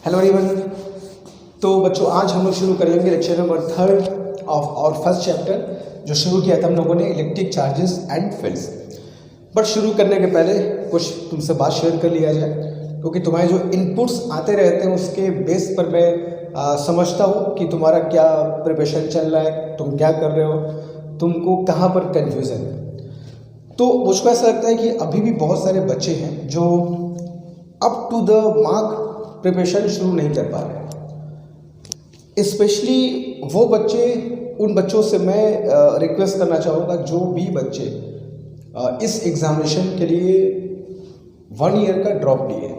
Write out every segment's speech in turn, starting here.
Hello everyone. तो बच्चों आज हम लोग शुरू करेंगे लेक्चर नंबर 3 ऑफ और फर्स्ट चैप्टर जो शुरू किया था हम लोगों ने electric charges and fields. But शुरू करने के पहले कुछ तुमसे बात शेयर कर लिया जाए, क्योंकि तुम्हारे जो इनपुट्स आते रहते हैं उसके बेस पर मैं समझता हूँ कि तुम्हारा क्या प्रिपरेशन चल रहा है, तुम क्या कर रहे हो, तुमको कहाँ पर कन्फ्यूज़न है। तो मुझको ऐसा लगता है कि अभी भी बहुत सारे बच्चे हैं जो up to the mark preparation शुरू नहीं कर पा रहे। स्पेशली वो बच्चे, उन बच्चों से मैं रिक्वेस्ट करना चाहूँगा जो भी बच्चे इस एग्ज़ामिनेशन के लिए 1 ईयर का ड्रॉप लिए,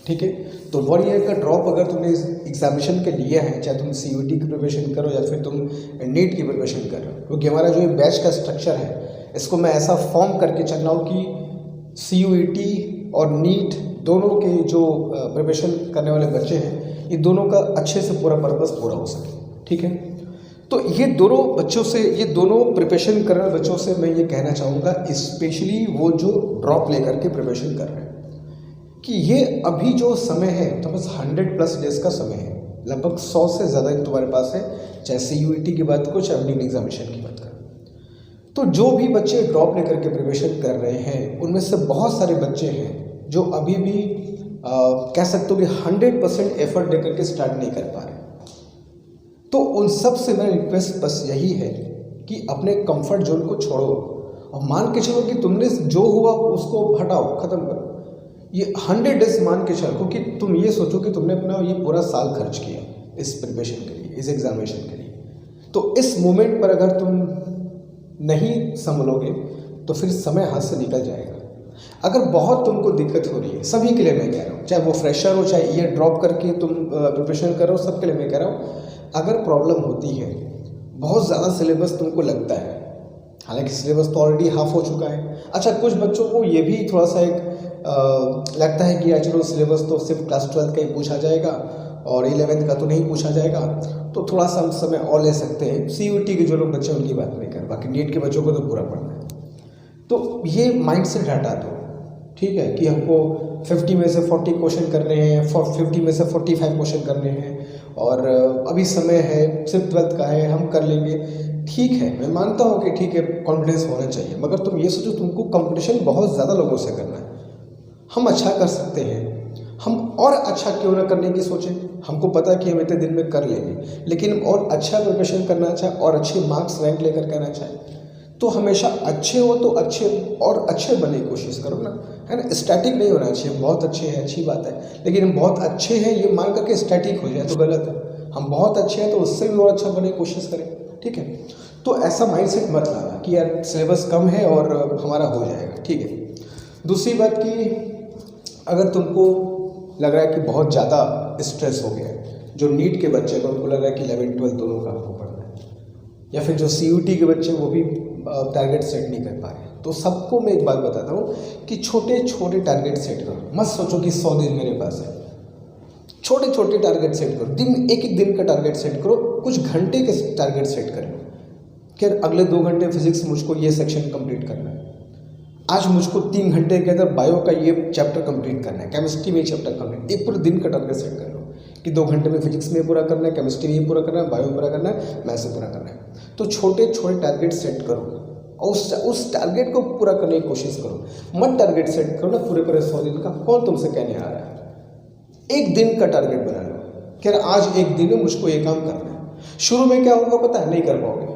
ठीक है। तो 1 ईयर का ड्रॉप अगर तुमने इस एग्ज़ामिनेशन के लिए है, चाहे तुम CUET की प्रिपरेशन करो या फिर तुम नीट की प्रिपरेशन कर रहे हो, क्योंकि हमारा जो बैच का स्ट्रक्चर है इसको मैं ऐसा फॉर्म करके चल रहा हूँ कि CUET और नीट दोनों के जो प्रिपरेशन करने वाले बच्चे हैं, ये दोनों का अच्छे से पूरा पर्पस पूरा हो सके, ठीक है। तो ये दोनों बच्चों से, ये दोनों प्रिपरेशन करने वाले बच्चों से मैं ये कहना चाहूँगा, स्पेशली वो जो ड्रॉप लेकर के प्रिपरेशन कर रहे हैं, कि ये अभी जो समय है तो बस 100+ डेज का समय है, लगभग 100 से ज़्यादा तुम्हारे पास है, चाहे CUET की बात करो चाहे नीट एग्जामिनेशन की बात करो। तो जो भी बच्चे ड्रॉप लेकर के प्रिपरेशन कर रहे हैं उनमें से बहुत सारे बच्चे हैं जो अभी भी कह सकते हो कि 100% एफर्ट देकर के स्टार्ट नहीं कर पा रहे। तो उन सब से मेरा रिक्वेस्ट बस यही है कि अपने कंफर्ट जोन को छोड़ो और मान के चलो कि तुमने जो हुआ उसको हटाओ, ख़त्म करो। ये 100 डेज मान के चलो कि तुम ये सोचो कि तुमने अपना ये पूरा साल खर्च किया इस प्रिपरेशन के लिए, इस एग्जामिनेशन के लिए। तो इस मोमेंट पर अगर तुम नहीं संभलोगे तो फिर समय हाथ से निकल जाएगा। अगर बहुत तुमको दिक्कत हो रही है, सभी के लिए मैं कह रहा हूँ, चाहे वो फ्रेशर हो चाहे ईयर ड्रॉप करके तुम प्रिपरेशन कर रहे हो, सबके लिए मैं कह रहा हूँ, अगर प्रॉब्लम होती है, बहुत ज़्यादा सिलेबस तुमको लगता है, हालांकि सिलेबस तो ऑलरेडी हाफ हो चुका है। अच्छा, कुछ बच्चों को ये भी थोड़ा सा एक लगता है कि चलो सिलेबस तो सिर्फ क्लास 12 का ही पूछा जाएगा और 11th का तो नहीं पूछा जाएगा, तो थोड़ा सा समय और ले सकते हैं। CUET के जो लोग बच्चे उनकी बात नहीं कर, बाकी नीट के बच्चों को तो पूरा पढ़ना है। तो ये माइंड से हटा दो, ठीक है, कि हमको 50 में से 40 क्वेश्चन करने हैं, 50 में से 45 क्वेश्चन करने हैं और अभी समय है, सिर्फ 12th का है, हम कर लेंगे। ठीक है, मैं मानता हूँ कि ठीक है, कॉन्फिडेंस होना चाहिए, मगर तुम ये सोचो तुमको कंपटीशन बहुत ज़्यादा लोगों से करना है। हम अच्छा कर सकते हैं, हम और अच्छा क्यों ना करने की सोचें। हमको पता है कि हम इतने दिन में कर लेंगे, लेकिन और अच्छा प्रिपरेशन करना चाहे और अच्छे मार्क्स रैंक लेकर करना चाहे तो हमेशा अच्छे हो तो अच्छे और अच्छे बनने की कोशिश करो ना, है ना। स्टैटिक नहीं होना चाहिए, बहुत अच्छे हैं अच्छी बात है, लेकिन हम बहुत अच्छे हैं ये मान करके स्टैटिक हो जाए तो गलत है। हम बहुत अच्छे हैं तो उससे भी और अच्छा बनने की कोशिश करें, ठीक है। तो ऐसा माइंडसेट मत लाना कि यार सिलेबस कम है और हमारा हो जाएगा, ठीक है। दूसरी बात कि अगर तुमको लग रहा है कि बहुत ज़्यादा स्ट्रेस हो गया है, जो नीट के बच्चे को उनको लग रहा है कि 11th 12th दोनों का आपको पढ़ना है, या फिर जो CUET के बच्चे वो भी टारगेट सेट नहीं कर पा रहे, तो सबको मैं एक बात बताता हूँ कि छोटे छोटे टारगेट सेट करो। मत सोचो कि 100 दिन मेरे पास है, छोटे छोटे टारगेट सेट करो। एक एक दिन का टारगेट सेट करो, कुछ घंटे के टारगेट सेट करो कि अगले 2 घंटे फिजिक्स मुझको ये सेक्शन कंप्लीट करना है, आज मुझको 3 घंटे के अंदर बायो का ये चैप्टर कंप्लीट करना है, केमिस्ट्री में ये चैप्टर कंप्लीट। एक पूरे दिन का टारगेट सेट कर लो कि 2 घंटे में फिजिक्स में पूरा करना है, केमिस्ट्री में ये पूरा करना है, बायो पूरा करना है, मैथ्स पूरा करना है। तो छोटे छोटे टारगेट सेट करो और उस टारगेट को पूरा करने की कोशिश करो। मत टारगेट सेट करो ना पूरे 100 दिन का, कौन तुमसे कहने आ रहा है। एक दिन का टारगेट बना लो कि आज एक दिन में मुझको ये काम करना है। शुरू में क्या होगा पता है, नहीं कर पाओगे,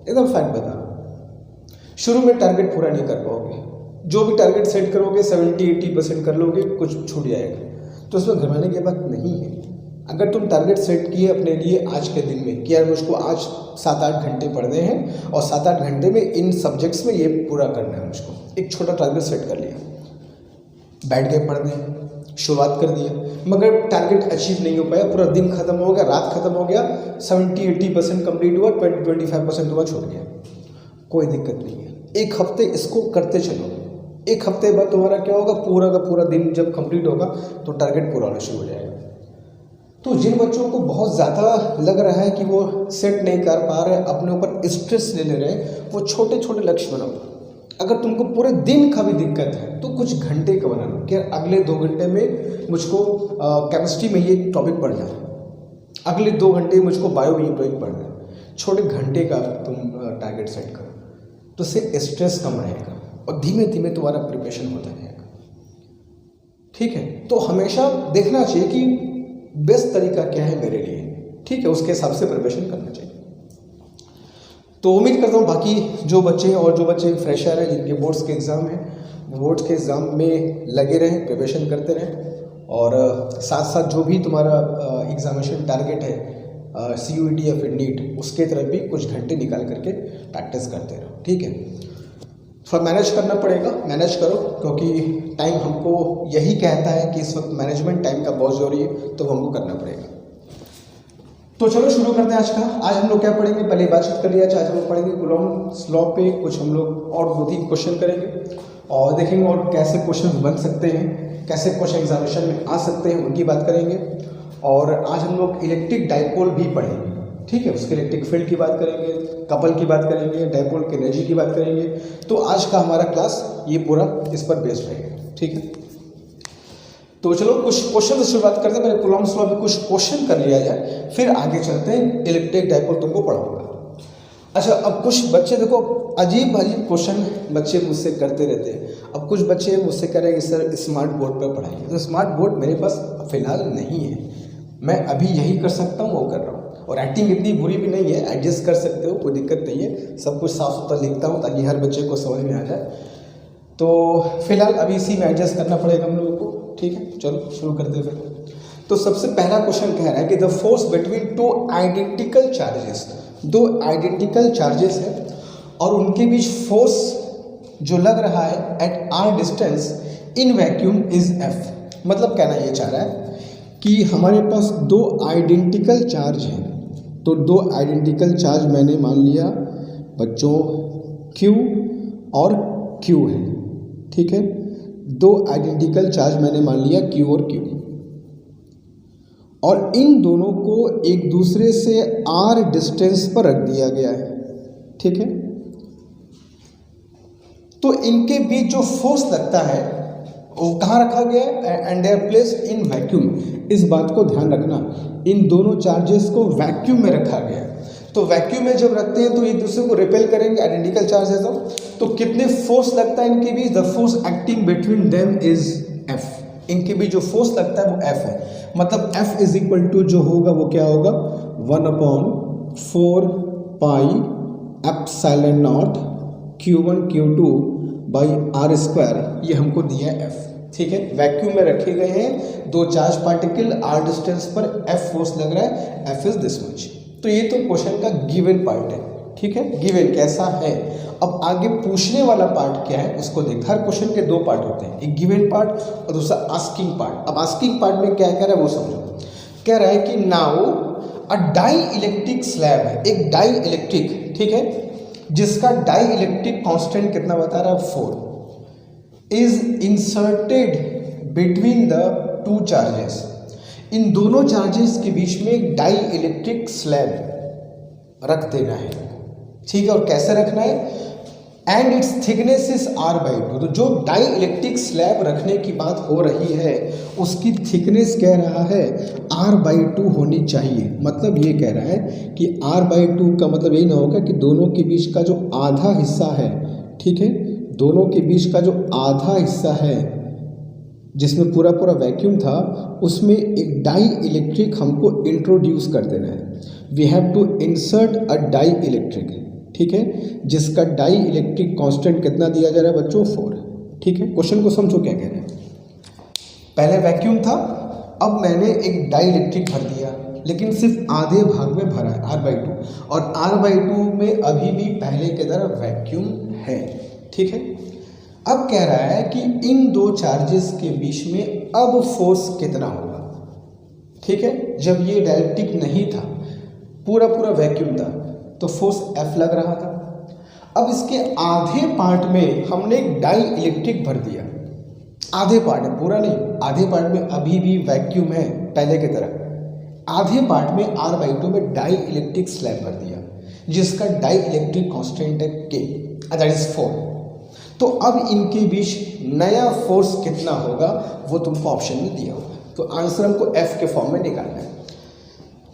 एकदम फैक्ट बता रहा हूँ। शुरू में टारगेट पूरा नहीं कर पाओगे, जो भी टारगेट सेट करोगे 70-80% कर लोगे, कुछ छूट जाएगा। तो इसमें घबराने की बात नहीं है। अगर तुम टारगेट सेट किए अपने लिए आज के दिन में कि यार मुझको आज 7-8 घंटे पढ़ने हैं और 7-8 घंटे में इन सब्जेक्ट्स में ये पूरा करना है, मुझको एक छोटा टारगेट सेट कर लिया, बैठ गए पढ़ने, शुरुआत कर दिया, मगर टारगेट अचीव नहीं हो पाया, पूरा दिन खत्म हो गया, रात खत्म हो गया, 70-80% कंप्लीट हुआ, 20-25% हुआ, छूट गया, कोई दिक्कत नहीं है। एक हफ्ते इसको करते चलो, एक हफ्ते बाद तुम्हारा क्या होगा, पूरा का पूरा दिन जब कंप्लीट होगा तो टारगेट पूरा होना शुरू हो जाएगा। तो जिन बच्चों को बहुत ज़्यादा लग रहा है कि वो सेट नहीं कर पा रहे, अपने ऊपर स्ट्रेस ले ले रहे हैं, वो छोटे छोटे लक्ष्य बनाओ। अगर तुमको पूरे दिन का भी दिक्कत है तो कुछ घंटे का बनाना कि अगले 2 घंटे में मुझको केमिस्ट्री में ये टॉपिक पढ़ना है, अगले 2 घंटे मुझको बायो में ये टॉपिक पढ़ना है। छोटे घंटे का तुम टारगेट सेट करो तो उससे स्ट्रेस कम रहेगा और धीमे धीमे तुम्हारा प्रिपरेशन होता रहेगा। ठीक है, तो हमेशा देखना चाहिए कि बेस्ट तरीका क्या है मेरे लिए, ठीक है, उसके हिसाब से प्रिपरेशन करना चाहिए। तो उम्मीद करता हूँ बाकी जो बच्चे हैं और जो बच्चे फ्रेशर हैं जिनके बोर्ड्स के एग्ज़ाम हैं, बोर्ड्स के एग्ज़ाम में लगे रहें, प्रिपरेशन करते रहें और साथ साथ जो भी तुम्हारा एग्जामिनेशन टारगेट है CUET या फिर नीट, उसके तरफ भी कुछ घंटे निकाल करके प्रैक्टिस करते रहो। ठीक है, थोड़ा मैनेज करना पड़ेगा, मैनेज करो क्योंकि टाइम हमको यही कहता है कि इस वक्त मैनेजमेंट टाइम का बहुत ज़रूरी है, तो हमको करना पड़ेगा। तो चलो शुरू करते हैं आज का। आज हम लोग क्या पढ़ेंगे, पहले बातचीत कर लिया। आज हम लोग पढ़ेंगे कूलॉम्स लॉ पे कुछ हम लोग और 2-3 क्वेश्चन करेंगे और देखेंगे और कैसे क्वेश्चन बन सकते हैं, कैसे क्वेश्चन एग्जामिनेशन में आ सकते हैं, उनकी बात करेंगे। और आज हम लोग इलेक्ट्रिक डाइपोल भी पढ़ेंगे। ठीक है, उसके इलेक्ट्रिक फील्ड की बात करेंगे, कपल की बात करेंगे, डाइपोल की एनर्जी की बात करेंगे। तो आज का हमारा क्लास ये पूरा इस पर बेस्ड रहेगा। ठीक है, तो चलो कुछ क्वेश्चन से शुरुआत करते हैं। पहले कूलॉम्स लॉ में कुछ क्वेश्चन कर लिया जाए, फिर आगे चलते हैं, इलेक्ट्रिक डाइपोल तुमको पढ़ाऊंगा। अच्छा, अब कुछ बच्चे देखो अजीब अजीब क्वेश्चन बच्चे मुझसे करते रहते हैं। अब कुछ बच्चे मुझसे कह रहे हैं कि सर स्मार्ट बोर्ड पर पढ़ाइए, तो स्मार्ट बोर्ड मेरे पास फिलहाल नहीं है। मैं अभी यही कर सकता हूँ, वो कर रहा हूँ। और राइटिंग इतनी बुरी भी नहीं है, एडजस्ट कर सकते हो, कोई दिक्कत नहीं है। सब कुछ साफ सुथरा लिखता हूँ ताकि हर बच्चे को समझ में आ जाए। तो फिलहाल अभी इसी में एडजस्ट करना पड़ेगा हम लोगों को। ठीक है, चलो शुरू करते हैं फिर। तो सबसे पहला क्वेश्चन कह रहा है कि the force between 2 identical charges, 2 identical charges है और उनके बीच फोर्स जो लग रहा है at r distance in vacuum is F। मतलब कहना ये चाह रहा है कि हमारे पास 2 आइडेंटिकल चार्ज हैं। तो 2 आइडेंटिकल चार्ज मैंने मान लिया बच्चों Q और Q है। ठीक है, 2 आइडेंटिकल चार्ज मैंने मान लिया Q और Q, और इन दोनों को एक दूसरे से r डिस्टेंस पर रख दिया गया है। ठीक है, तो इनके बीच जो फोर्स लगता है वो कहाँ रखा गया है, and they are placed in vacuum. इस बात को ध्यान रखना, इन दोनों चार्जेस को वैक्यूम में रखा गया है। तो वैक्यूम में जब रखते हैं तो एक दूसरे को रिपेल करेंगे, आइडेंटिकल चार्ज है तो कितने फोर्स लगता है इनके बीच, the force acting between them is F। इनके बीच जो फोर्स लगता है वो F है। मतलब F इज इक्वल टू जो होगा वो क्या होगा, 1/4 pi epsilon not Q1 Q2 by r square, ये हमको दिया है F। ठीक है, वैक्यूम में रखे गए हैं 2 चार्ज पार्टिकल, r डिस्टेंस पर F फोर्स लग रहा है, F इज दिस मच। तो ये तो क्वेश्चन का गिवन पार्ट है। ठीक है, गिवन कैसा है। अब आगे पूछने वाला पार्ट क्या है उसको देख। हर क्वेश्चन के 2 पार्ट होते हैं, एक गिवन पार्ट और दूसरा आस्किंग पार्ट। अब आस्किंग पार्ट में क्या कह रहा है वो समझो। कह रहा है कि now a dielectric slab है, एक डाई इलेक्ट्रिक, ठीक है, जिसका डाई इलेक्ट्रिक कांस्टेंट कितना बता रहा है 4, is inserted between the 2 charges. इन दोनों चार्जेस के बीच में एक डाई इलेक्ट्रिक स्लैब रख देना है। ठीक है, और कैसे रखना है, and it's thickness is r/2। तो जो डाई इलेक्ट्रिक स्लैब रखने की बात हो रही है उसकी थिकनेस कह रहा है r/2 होनी चाहिए। मतलब ये कह रहा है कि r/2 का मतलब यही ना होगा कि दोनों के बीच का जो आधा हिस्सा है, ठीक है, दोनों के बीच का जो आधा हिस्सा है जिसमें पूरा पूरा वैक्यूम था उसमें एक डाई इलेक्ट्रिक हमको इंट्रोड्यूस कर देना है। We have to insert a dielectric, ठीक है, जिसका डाई इलेक्ट्रिक कांस्टेंट कितना दिया जा रहा है बच्चों 4। ठीक है, क्वेश्चन को समझो क्या कह रहे हैं। पहले वैक्यूम था, अब मैंने एक डाई इलेक्ट्रिक भर दिया, लेकिन सिर्फ आधे भाग में भरा है r/2, और r/2 में अभी भी पहले की तरह वैक्यूम है। ठीक है, अब कह रहा है कि इन 2 चार्जेस के बीच में अब फोर्स कितना होगा। ठीक है, जब ये डाइलेक्ट्रिक नहीं था, पूरा पूरा वैक्यूम था, तो फोर्स F लग रहा था। अब इसके आधे पार्ट में हमने एक डाई इलेक्ट्रिक भर दिया, आधे पार्ट है, पूरा नहीं, आधे पार्ट में अभी भी वैक्यूम है पहले की तरह। आधे पार्ट में r/2 में डाई इलेक्ट्रिक स्लैब भर दिया जिसका डाई इलेक्ट्रिक कांस्टेंट है K, दैट इज 4। तो अब इनके बीच नया फोर्स कितना होगा वो तुमको ऑप्शन में दिया होगा। तो आंसर हमको F के फॉर्म में निकालना है।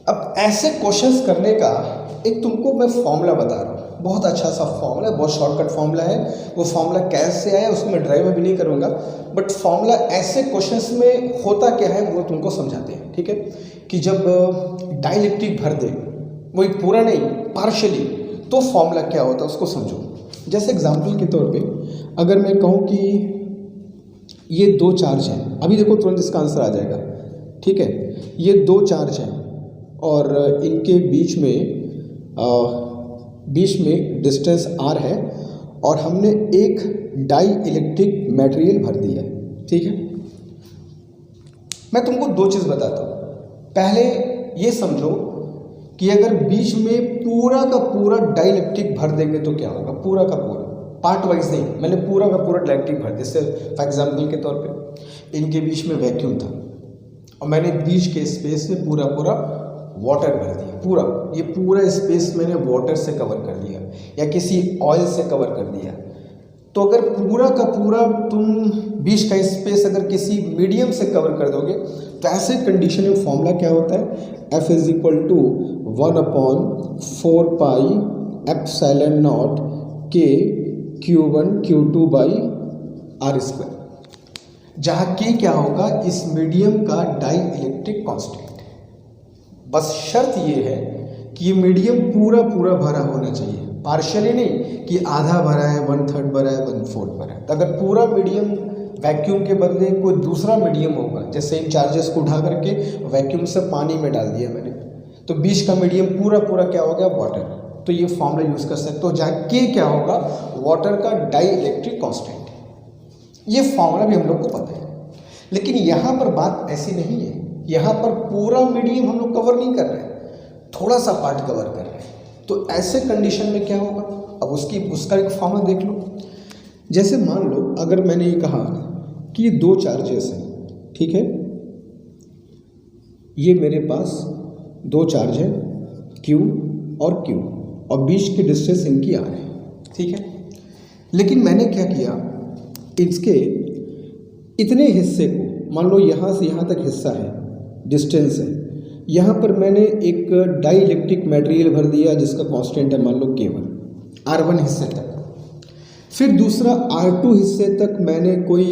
अब ऐसे क्वेश्चंस करने का एक तुमको मैं फॉर्मूला बता रहा हूँ, बहुत अच्छा सा फॉर्मूला है, बहुत शॉर्टकट फॉर्मूला है। वो फॉर्मूला कैसे आया उसको मैं ड्राइव में भी नहीं करूँगा, बट फॉर्मूला ऐसे क्वेश्चंस में होता क्या है वो तुमको समझाते हैं। ठीक है, कि जब डाइलेक्ट्रिक भर दे, वो एक पूरा नहीं पार्शियली, तो फॉर्मूला क्या होता है उसको समझो। जैसे एग्जाम्पल के तौर पे अगर मैं कहूँ कि ये दो चार्ज हैं, अभी देखो तुरंत इसका आंसर आ जाएगा। ठीक है, ये दो चार्ज हैं और इनके बीच में डिस्टेंस r है और हमने एक डाई इलेक्ट्रिक मटेरियल भर दिया है। ठीक है, मैं तुमको दो चीज़ बताता हूँ। पहले ये समझो कि अगर बीच में पूरा का पूरा डाई इलेक्ट्रिक भर देंगे तो क्या होगा। पूरा का पूरा, पार्ट वाइज नहीं, मैंने पूरा का पूरा डाई इलेक्ट्रिक भर दिया। जैसे फॉर एग्जाम्पल के तौर पे इनके बीच में वैक्यूम था और मैंने बीच के स्पेस में पूरा वाटर भर दिया। पूरा ये पूरा स्पेस मैंने वाटर से कवर कर दिया या किसी ऑयल से कवर कर दिया। तो अगर पूरा का पूरा तुम बीच का स्पेस अगर किसी मीडियम से कवर कर दोगे तो ऐसे कंडीशन में फॉर्मूला क्या होता है, F is equal to 1/4 pi epsilon naught K Q1 Q2 by R square, जहाँ K क्या होगा इस मीडियम का डाई इलेक्ट्रिक कांस्टेंट। बस शर्त ये है कि ये मीडियम पूरा भरा होना चाहिए, पार्शियली नहीं कि आधा भरा है, 1/3 भरा है, 1/4 भरा है। तो अगर पूरा मीडियम वैक्यूम के बदले कोई दूसरा मीडियम होगा, जैसे इन चार्जेस को उठा करके वैक्यूम से पानी में डाल दिया मैंने, तो बीच का मीडियम पूरा क्या हो गया, वाटर। तो ये फॉर्मूला यूज़ कर सकते हो जहाँ के क्या होगा, वाटर का डाई इलेक्ट्रिक कांस्टेंट। ये फॉर्मूला भी हम लोग को पता है, लेकिन यहाँ पर बात ऐसी नहीं है। यहाँ पर पूरा मीडियम हम लोग कवर नहीं कर रहे हैं, थोड़ा सा पार्ट कवर कर रहे हैं। तो ऐसे कंडीशन में क्या होगा, अब उसका एक फॉर्मूला देख लो। जैसे मान लो अगर मैंने ये कहा कि ये दो चार्जेस हैं, ठीक है, ये मेरे पास दो चार्ज है Q और Q और बीच की डिस्टेंस इनकी R है। ठीक है, लेकिन मैंने क्या किया, इसके इतने हिस्से को, मान लो यहाँ से यहाँ तक हिस्सा है, डिस्टेंस है, यहाँ पर मैंने एक डाई इलेक्ट्रिक मटेरियल भर दिया जिसका कांस्टेंट है मान लो K1, R1 हिस्से तक। फिर दूसरा R2 हिस्से तक मैंने कोई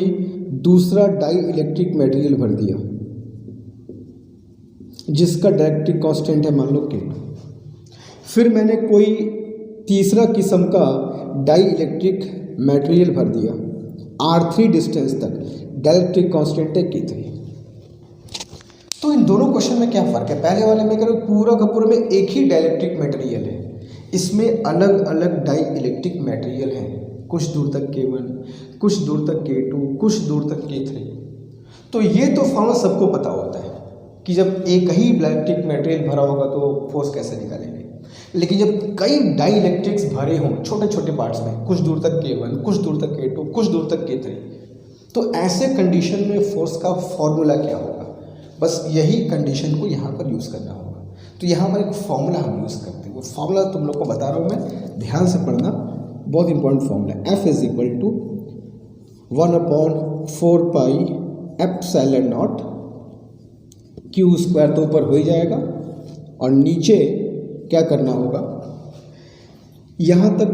दूसरा डाई इलेक्ट्रिक मटेरियल भर दिया जिसका डाइलेक्ट्रिक कांस्टेंट है मान लो K2। फिर मैंने कोई तीसरा किस्म का डाई इलेक्ट्रिक मटेरियल भर दिया R3 डिस्टेंस तक, डाइलेक्ट्रिक कांस्टेंट है K3। तो इन दोनों क्वेश्चन में क्या फ़र्क है, पहले वाले में करो पूरा का पूरा में एक ही डाइलेक्ट्रिक मटेरियल है, इसमें अलग अलग डाई इलेक्ट्रिक मटेरियल हैं, कुछ दूर तक K1, कुछ दूर तक K2, कुछ दूर तक K3। तो ये तो फॉर्मूला सबको पता होता है कि जब एक ही डाइलेक्ट्रिक मटेरियल भरा होगा तो फोर्स कैसे निकालेंगे। लेकिन जब कई डाई इलेक्ट्रिक्स भरे हों छोटे छोटे पार्ट्स में, कुछ दूर तक K1, कुछ दूर तक K2, कुछ दूर तक K3, तो ऐसे कंडीशन में फोर्स का फॉर्मूला क्या होगा, बस यही कंडीशन को यहाँ पर यूज़ करना होगा। तो यहाँ पर एक फॉर्मूला हम यूज़ करते हैं, वो फॉर्मूला तुम लोग को बता रहा हूँ मैं, ध्यान से पढ़ना, बहुत important formula. F is equal to 1/4 pi epsilon naught Q square, तो ऊपर हो ही जाएगा और नीचे क्या करना होगा, यहाँ तक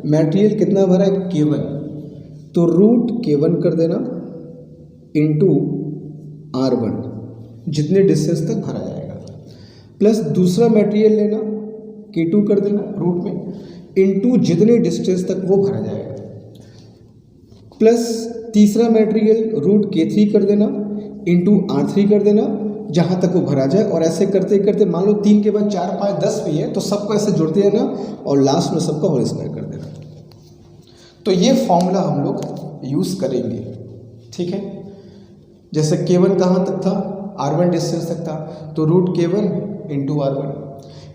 मटेरियल कितना भरा है K1, तो रूट K1 कर देना इंटू R1 जितने डिस्टेंस तक भरा जाएगा, प्लस दूसरा मटेरियल लेना K2 कर देना रूट में इंटू जितने डिस्टेंस तक वो भरा जाएगा, प्लस तीसरा मटेरियल रूट K3 कर देना इंटू R3 कर देना जहाँ तक वो भरा जाए। और ऐसे करते करते मान लो 3 के बाद 4, 5, 10 भी है तो सबको ऐसे जोड़ते रहना और लास्ट में सबका होल स्क्वायर कर देना। तो ये फॉर्मूला हम लोग यूज़ करेंगे, ठीक है। जैसे K1 कहाँ तक था, R1 डिस्टेंस तक था, तो root K1 into R1।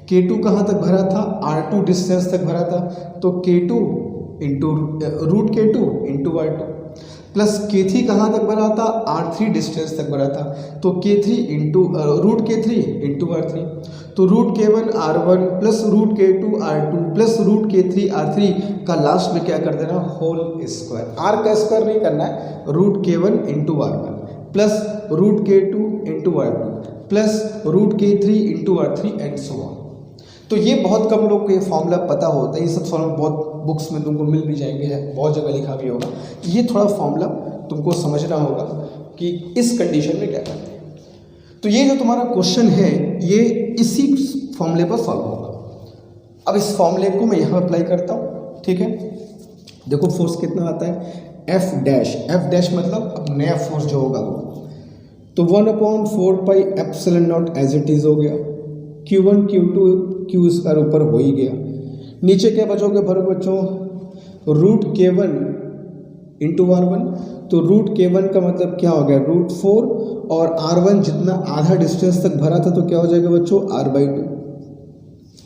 K2 कहाँ तक भरा था, R2 डिस्टेंस तक भरा था, तो K2 into root K2 into R2, plus K3 कहाँ तक बना था, R3 डिस्टेंस तक बना था, तो K3 into root K3 into R3, तो root K1 R1 plus root K2 R2 plus root K3 R3 का लास्ट में क्या कर देना, होल स्क्वायर। R का स्क्वायर नहीं करना है, root K1 into R1 plus root K2 into R2 plus root K3 into R3 and so on. तो ये बहुत कम लोग को ये फॉर्मूला पता होता है, ये सब फॉर्मूला बहुत बुक्स में तुमको मिल भी जाएंगे, बहुत जगह लिखा भी होगा। ये थोड़ा फॉर्मूला तुमको समझना होगा कि इस कंडीशन में क्या करते हैं। तो ये जो तुम्हारा क्वेश्चन है ये इसी फॉर्मूले पर सॉल्व होगा। अब इस फॉर्मूले को मैं यहाँ अप्लाई करता हूँ, ठीक है। देखो फोर्स कितना आता है, एफ डैश मतलब अब नया फोर्स जो होगा वो, तो 1/4 pi epsilon naught as it is हो गया, Q1 Q2 Q स्क्वायर ऊपर हो ही गया, नीचे क्या बचोगे भरो बच्चों, रूट K1 इंटू R1, तो रूट K1 का मतलब क्या हो गया, रूट 4 और R1 जितना आधा डिस्टेंस तक भरा था तो क्या हो जाएगा बच्चों, R/2।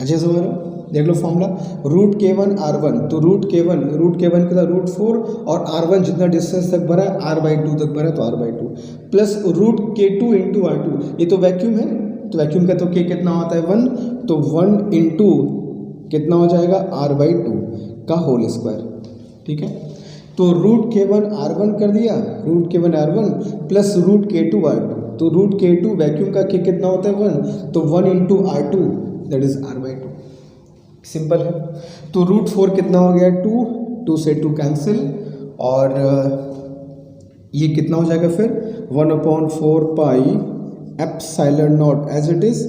अच्छे से भरो, देख लो फॉर्मूला, रूट K1 R1, तो रूट K1 का रूट 4 और R1 जितना डिस्टेंस तक भरा है R/2 तक भरा है तो R/2 plus root K2 into R2, ये तो वैक्यूम है, तो वैक्यूम का तो K कितना होता है 1, तो 1 इंटू कितना हो जाएगा R/2 का होल स्क्वायर, ठीक है। तो रूट K1 R1 कर दिया, root K1 R1 plus root K2 R2, तो रूट K2 वैक्यूम का K कितना होता है 1, तो 1 into R2 that is R/2, simple है। तो रूट 4 कितना हो गया 2 से 2 कैंसिल, और ये कितना हो जाएगा फिर 1/4 pi epsilon naught as it is,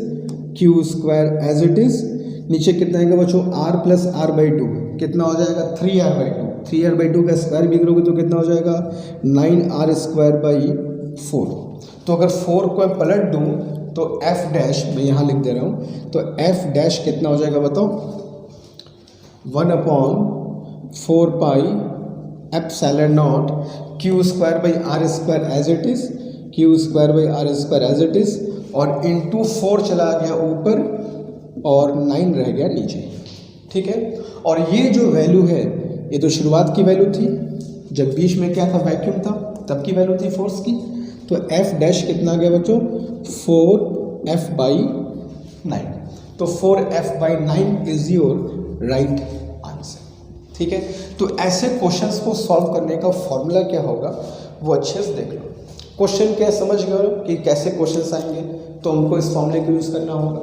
Q square as it is, नीचे कितना आएगा बच्चों R प्लस R/2 कितना हो जाएगा 3R/2 का स्क्वायर भी करोगे तो कितना हो जाएगा 9R स्क्वायर बाई 4। तो अगर 4 को मैं पलट दूँ तो F डैश मैं यहाँ लिख दे रहा हूँ, तो F डैश कितना हो जाएगा बताओ, 1/4 pi epsilon naught Q square by R square as it is, Q square by R square as it is, और इंटू 4 चला गया ऊपर और 9 रह गया नीचे, ठीक है। और ये जो वैल्यू है ये तो शुरुआत की वैल्यू थी, जब बीच में क्या था वैक्यूम था तब की वैल्यू थी फोर्स की, तो F डैश कितना गया बच्चों 4F/9, तो 4F/9 is your right answer, ठीक है। तो ऐसे क्वेश्चंस को सॉल्व करने का फॉर्मूला क्या होगा वो अच्छे से देख लो। क्वेश्चन क्या समझ गए कि कैसे क्वेश्चंस आएंगे, तो हमको इस फॉर्मूले को यूज़ करना होगा।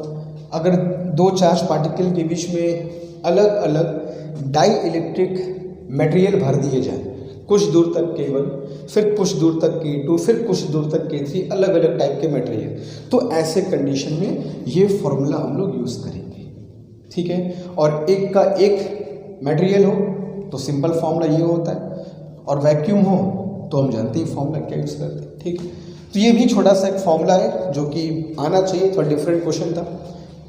अगर दो चार्ज पार्टिकल के बीच में अलग अलग डाई इलेक्ट्रिक मटेरियल भर दिए जाए, कुछ दूर तक K1, फिर कुछ दूर तक K2, फिर कुछ दूर तक K3, अलग अलग टाइप के मटेरियल, तो ऐसे कंडीशन में ये फॉर्मूला हम लोग यूज़ करेंगे, ठीक है। और एक का एक मटेरियल हो तो सिंपल फॉर्मूला ये होता है, और वैक्यूम हो तो हम जानते हैं फॉर्मूला क्या यूज़ करते हैं, ठीक है। तो ये भी छोटा सा एक फॉर्मूला है जो कि आना चाहिए, थोड़ा डिफरेंट क्वेश्चन था।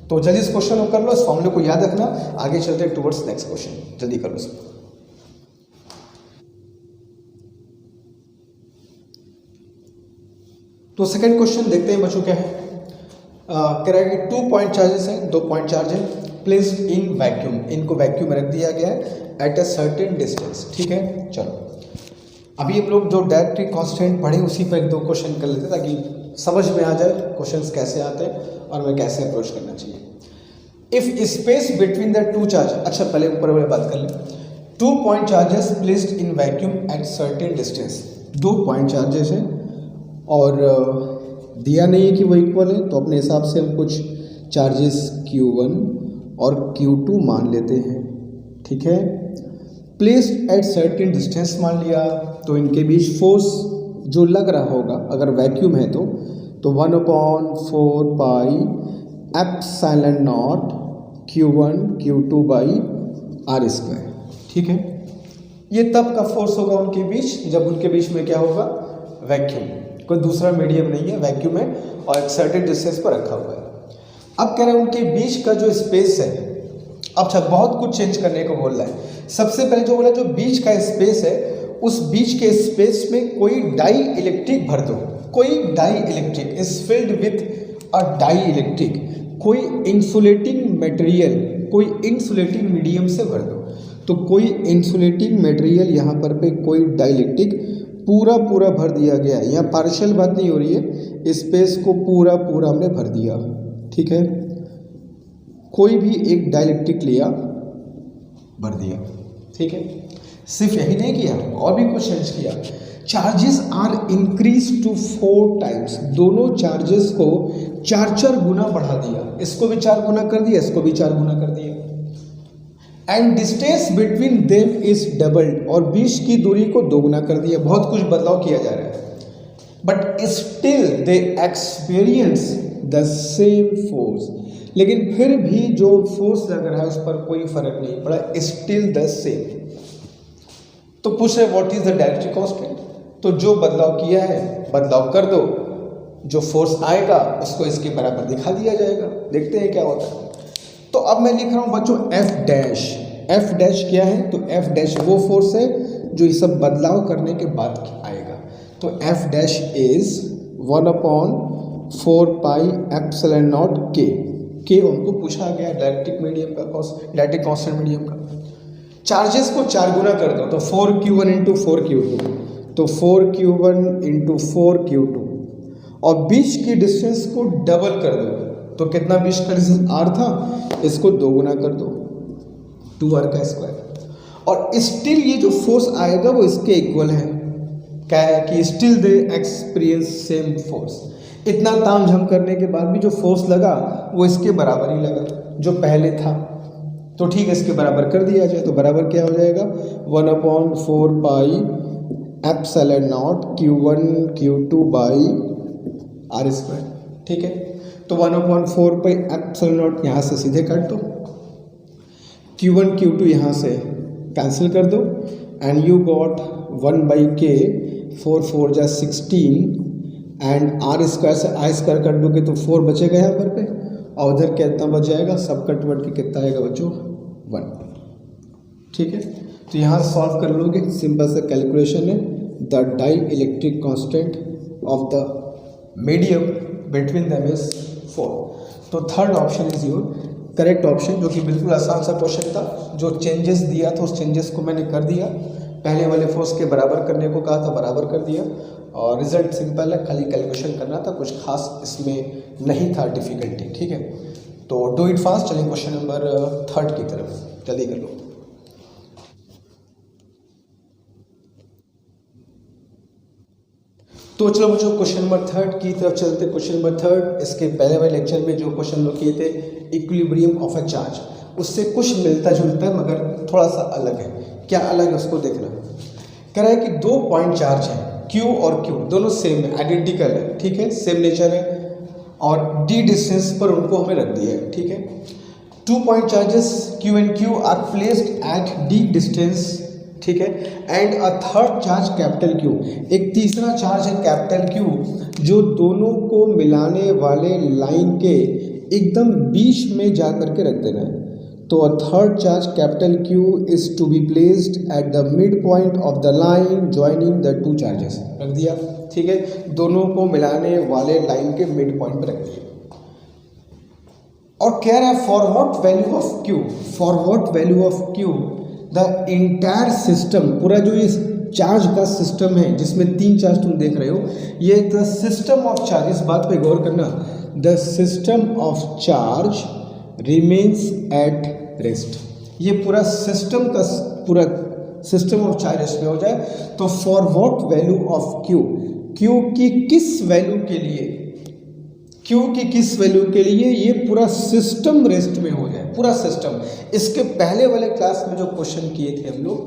तो जल्दी इस क्वेश्चन को कर लो, इस फॉर्मूले को याद रखना, आगे चलते हैं टुवर्ड्स नेक्स्ट क्वेश्चन, जल्दी कर लो इसको। तो सेकंड क्वेश्चन देखते हैं बच्चों क्या है। कह रहा है कि 2 पॉइंट चार्जेस हैं, 2 पॉइंट चार्ज हैं, प्लेस्ड इन वैक्यूम, इनको वैक्यूम में रख दिया गया है एट अ सर्टेन डिस्टेंस, ठीक है। चलो अभी हम लोग जो डायरेक्टरी कांस्टेंट पढ़े उसी पर एक दो क्वेश्चन कर लेते हैं ताकि समझ में आ जाए क्वेश्चंस कैसे आते हैं और हमें कैसे अप्रोच करना चाहिए। If space between the two charge, अच्छा पहले ऊपर वाले बात कर लें। 2 point charges placed in vacuum at certain distance, 2 point charges हैं और दिया नहीं है कि वो इक्वल है, तो अपने हिसाब से हम कुछ चार्जेस Q1 और Q2 मान लेते हैं, ठीक है। प्लेस्ड एट सर्टेन डिस्टेंस मान लिया, तो इनके बीच फोर्स जो लग रहा होगा अगर वैक्यूम है तो 1/4 pi epsilon not Q1 Q2 by R square, ठीक है। ये तब का फोर्स होगा उनके बीच जब उनके बीच में क्या होगा, वैक्यूम, कोई दूसरा मीडियम नहीं है, वैक्यूम है और एक सर्टेन डिस्टेंस पर रखा हुआ है। अब कह रहे हैं उनके बीच का जो स्पेस है, अब अच्छा बहुत कुछ चेंज करने को बोल रहा है। सबसे पहले जो बोला, जो बीच का स्पेस है उस बीच के स्पेस में कोई डाई इलेक्ट्रिक भर दो, कोई dielectric is filled with a dielectric, कोई इंसुलेटिंग मटेरियल, कोई इंसुलेटिंग मीडियम से भर दो। तो कोई इंसुलेटिंग मटेरियल यहाँ पर पे कोई डाई इलेक्ट्रिक पूरा पूरा भर दिया गया है, यहाँ पार्शियल बात नहीं हो रही है, स्पेस को पूरा पूरा हमने भर दिया, ठीक है। कोई भी एक डाइलेक्ट्रिक लिया, भर दिया, ठीक है। सिर्फ यही नहीं किया, और भी कुछ चेंज किया। Charges are increase to 4 times, दोनों चार्जेस को 4 गुना बढ़ा दिया, इसको भी 4 गुना कर दिया, इसको भी 4 गुना कर दिया। And distance between them is doubled, और बीच की दूरी को 2 गुना कर दिया। बहुत कुछ बदलाव किया जा रहा है, but still they experience the same force, लेकिन फिर भी जो फोर्स लग रहा है उस पर कोई फर्क नहीं पड़ा, स्टिल द सेम। तो पूछ रहे व्हाट इज द डायरेक्ट्रिक कांस्टेंट, तो जो बदलाव किया है बदलाव कर दो, जो फोर्स आएगा उसको इसके बराबर दिखा दिया जाएगा। देखते हैं क्या होता है। तो अब मैं लिख रहा हूं बच्चों एफ डैश। एफ डैश क्या है, तो एफ डैश वो फोर्स है जो ये सब बदलाव करने के बाद आएगा। तो F dash is 1/4 pi epsilon not के उनको पूछा गया डायरेक्ट्रिक मीडियम का, डायरेक्ट्रिक कांस्टेंट मीडियम का। चार्जेस को 4 गुना कर दो, तो 4q1 इंटू 4q2, तो 4q1 इंटू 4q2, और बीच की डिस्टेंस को डबल कर दो, तो कितना बीच का डिस्टेंस r था, इसको 2 गुना कर दो, 2r का स्क्वायर। और स्टिल ये जो फोर्स आएगा वो इसके इक्वल है, क्या है कि still they experience same force. इतना तामझाम करने के बाद भी जो फोर्स लगा वो इसके बराबर ही लगा जो पहले था, तो ठीक है इसके बराबर कर दिया जाए। तो बराबर क्या हो जाएगा, 1/4 pi epsilon not q1 q2 by r square, ठीक है। तो 1/4 पाई एप्सिलॉन नॉट यहाँ से सीधे काट दो, q1 q2 यहाँ से कैंसिल कर दो, एंड यू गॉट 1/k, 4 4 जा 16, एंड r स्क्वायर से i स्क्वायर काट दोगे तो 4 बचेगा यहाँ पर पे, और उधर कितना बच जाएगा, सब कट वट के कितना आएगा बच्चों, 1, ठीक है। तो यहाँ सॉल्व कर लोगे, सिंपल सा कैलकुलेशन है। The dielectric constant of the medium between them is 4। तो third option is your correct option, जो कि बिल्कुल आसान सा क्वेश्चन था। जो चेंजेस दिया था उस चेंजेस को मैंने कर दिया, पहले वाले फोर्स के बराबर करने को कहा था, बराबर कर दिया, और रिजल्ट सिंपल है, खाली कैलकुलेशन करना था, कुछ खास इसमें नहीं था डिफिकल्टी, ठीक है। तो डू इट फास्ट। चलिए क्वेश्चन नंबर 3 की तरफ जल्दी कर लो। तो चलो बच्चों क्वेश्चन नंबर 3 की तरफ चलते। क्वेश्चन नंबर 3, इसके पहले वाले लेक्चर में जो क्वेश्चन लोग किए थे इक्विलिब्रियम ऑफ अ चार्ज, उससे कुछ मिलता जुलता है मगर थोड़ा सा अलग है। क्या अलग है उसको देखना। कह रहा है कि 2 पॉइंट चार्ज हैं, Q और Q दोनों सेम है, आइडेंटिकल है, ठीक है, सेम नेचर है, और d डिस्टेंस पर उनको हमें रख दिया है, ठीक है। 2 point charges Q and Q are placed at d distance, ठीक है, and a third charge capital Q, एक तीसरा चार्ज है कैपिटल Q जो दोनों को मिलाने वाले लाइन के एकदम बीच में जा करके रख देना है। तो a third charge capital Q is to be placed at the mid point of the line joining the 2 charges, रख दिया, ठीक है, दोनों को मिलाने वाले लाइन के मिड पॉइंट पर रख दिया। और कह रहा है for what value of Q, for what value of Q the entire system, पूरा जो ये चार्ज का सिस्टम है जिसमें 3 चार्ज तुम देख रहे हो, ये द सिस्टम ऑफ चार्ज, इस बात पे गौर करना, the system of charge remains at rest. ये पूरा सिस्टम का पूरा सिस्टम ऑफ चार्ज इसमें हो जाए। तो for what value of Q, Q की किस वैल्यू के लिए, Q की किस वैल्यू के लिए ये पूरा सिस्टम रेस्ट में हो जाए, पूरा सिस्टम। इसके पहले वाले क्लास में जो क्वेश्चन किए थे हम लोग,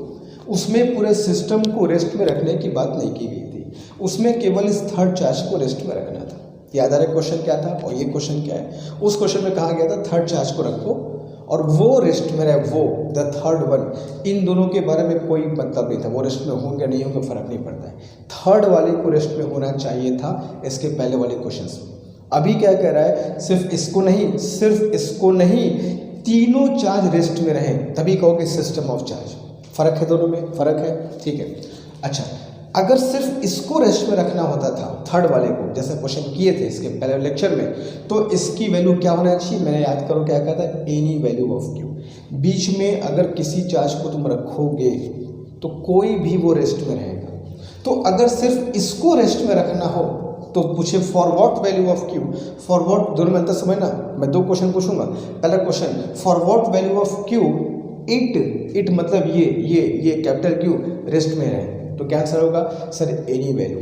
उसमें पूरे सिस्टम को रेस्ट में रखने की बात नहीं की गई थी, उसमें केवल इस थर्ड चार्ज को रेस्ट में रखना था। याद आ रहा है क्वेश्चन क्या था और ये क्वेश्चन क्या है। उस क्वेश्चन में कहा गया था थर्ड चार्ज को रखो और वो रेस्ट में रहे, वो द थर्ड वन, इन दोनों के बारे में कोई मतलब नहीं था, वो रेस्ट में होंगे नहीं होंगे फर्क नहीं पड़ता है, थर्ड वाले को रेस्ट में होना चाहिए था इसके पहले वाले क्वेश्चन में। अभी क्या कह रहा है, सिर्फ इसको नहीं, तीनों चार्ज रेस्ट में रहें, तभी कहोगे सिस्टम ऑफ चार्ज। फर्क है, दोनों में फर्क है, ठीक है। अच्छा, अगर सिर्फ इसको रेस्ट में रखना होता था थर्ड वाले को, जैसे क्वेश्चन किए थे इसके पहले लेक्चर में, तो इसकी वैल्यू क्या होना चाहिए, मैंने याद करो क्या कहा था, एनी वैल्यू ऑफ Q। बीच में अगर किसी चार्ज को तुम रखोगे तो कोई भी वो रेस्ट में रहेगा। तो अगर सिर्फ इसको रेस्ट में रखना हो तो पूछे for what value of Q, for what दोनों में अंतर समझना। मैं 2 क्वेश्चन पूछूंगा। पहला question for what value of Q it मतलब ये कैपिटल क्यू रेस्ट में रहे, तो क्या आंसर होगा सर एनी वैल्यू।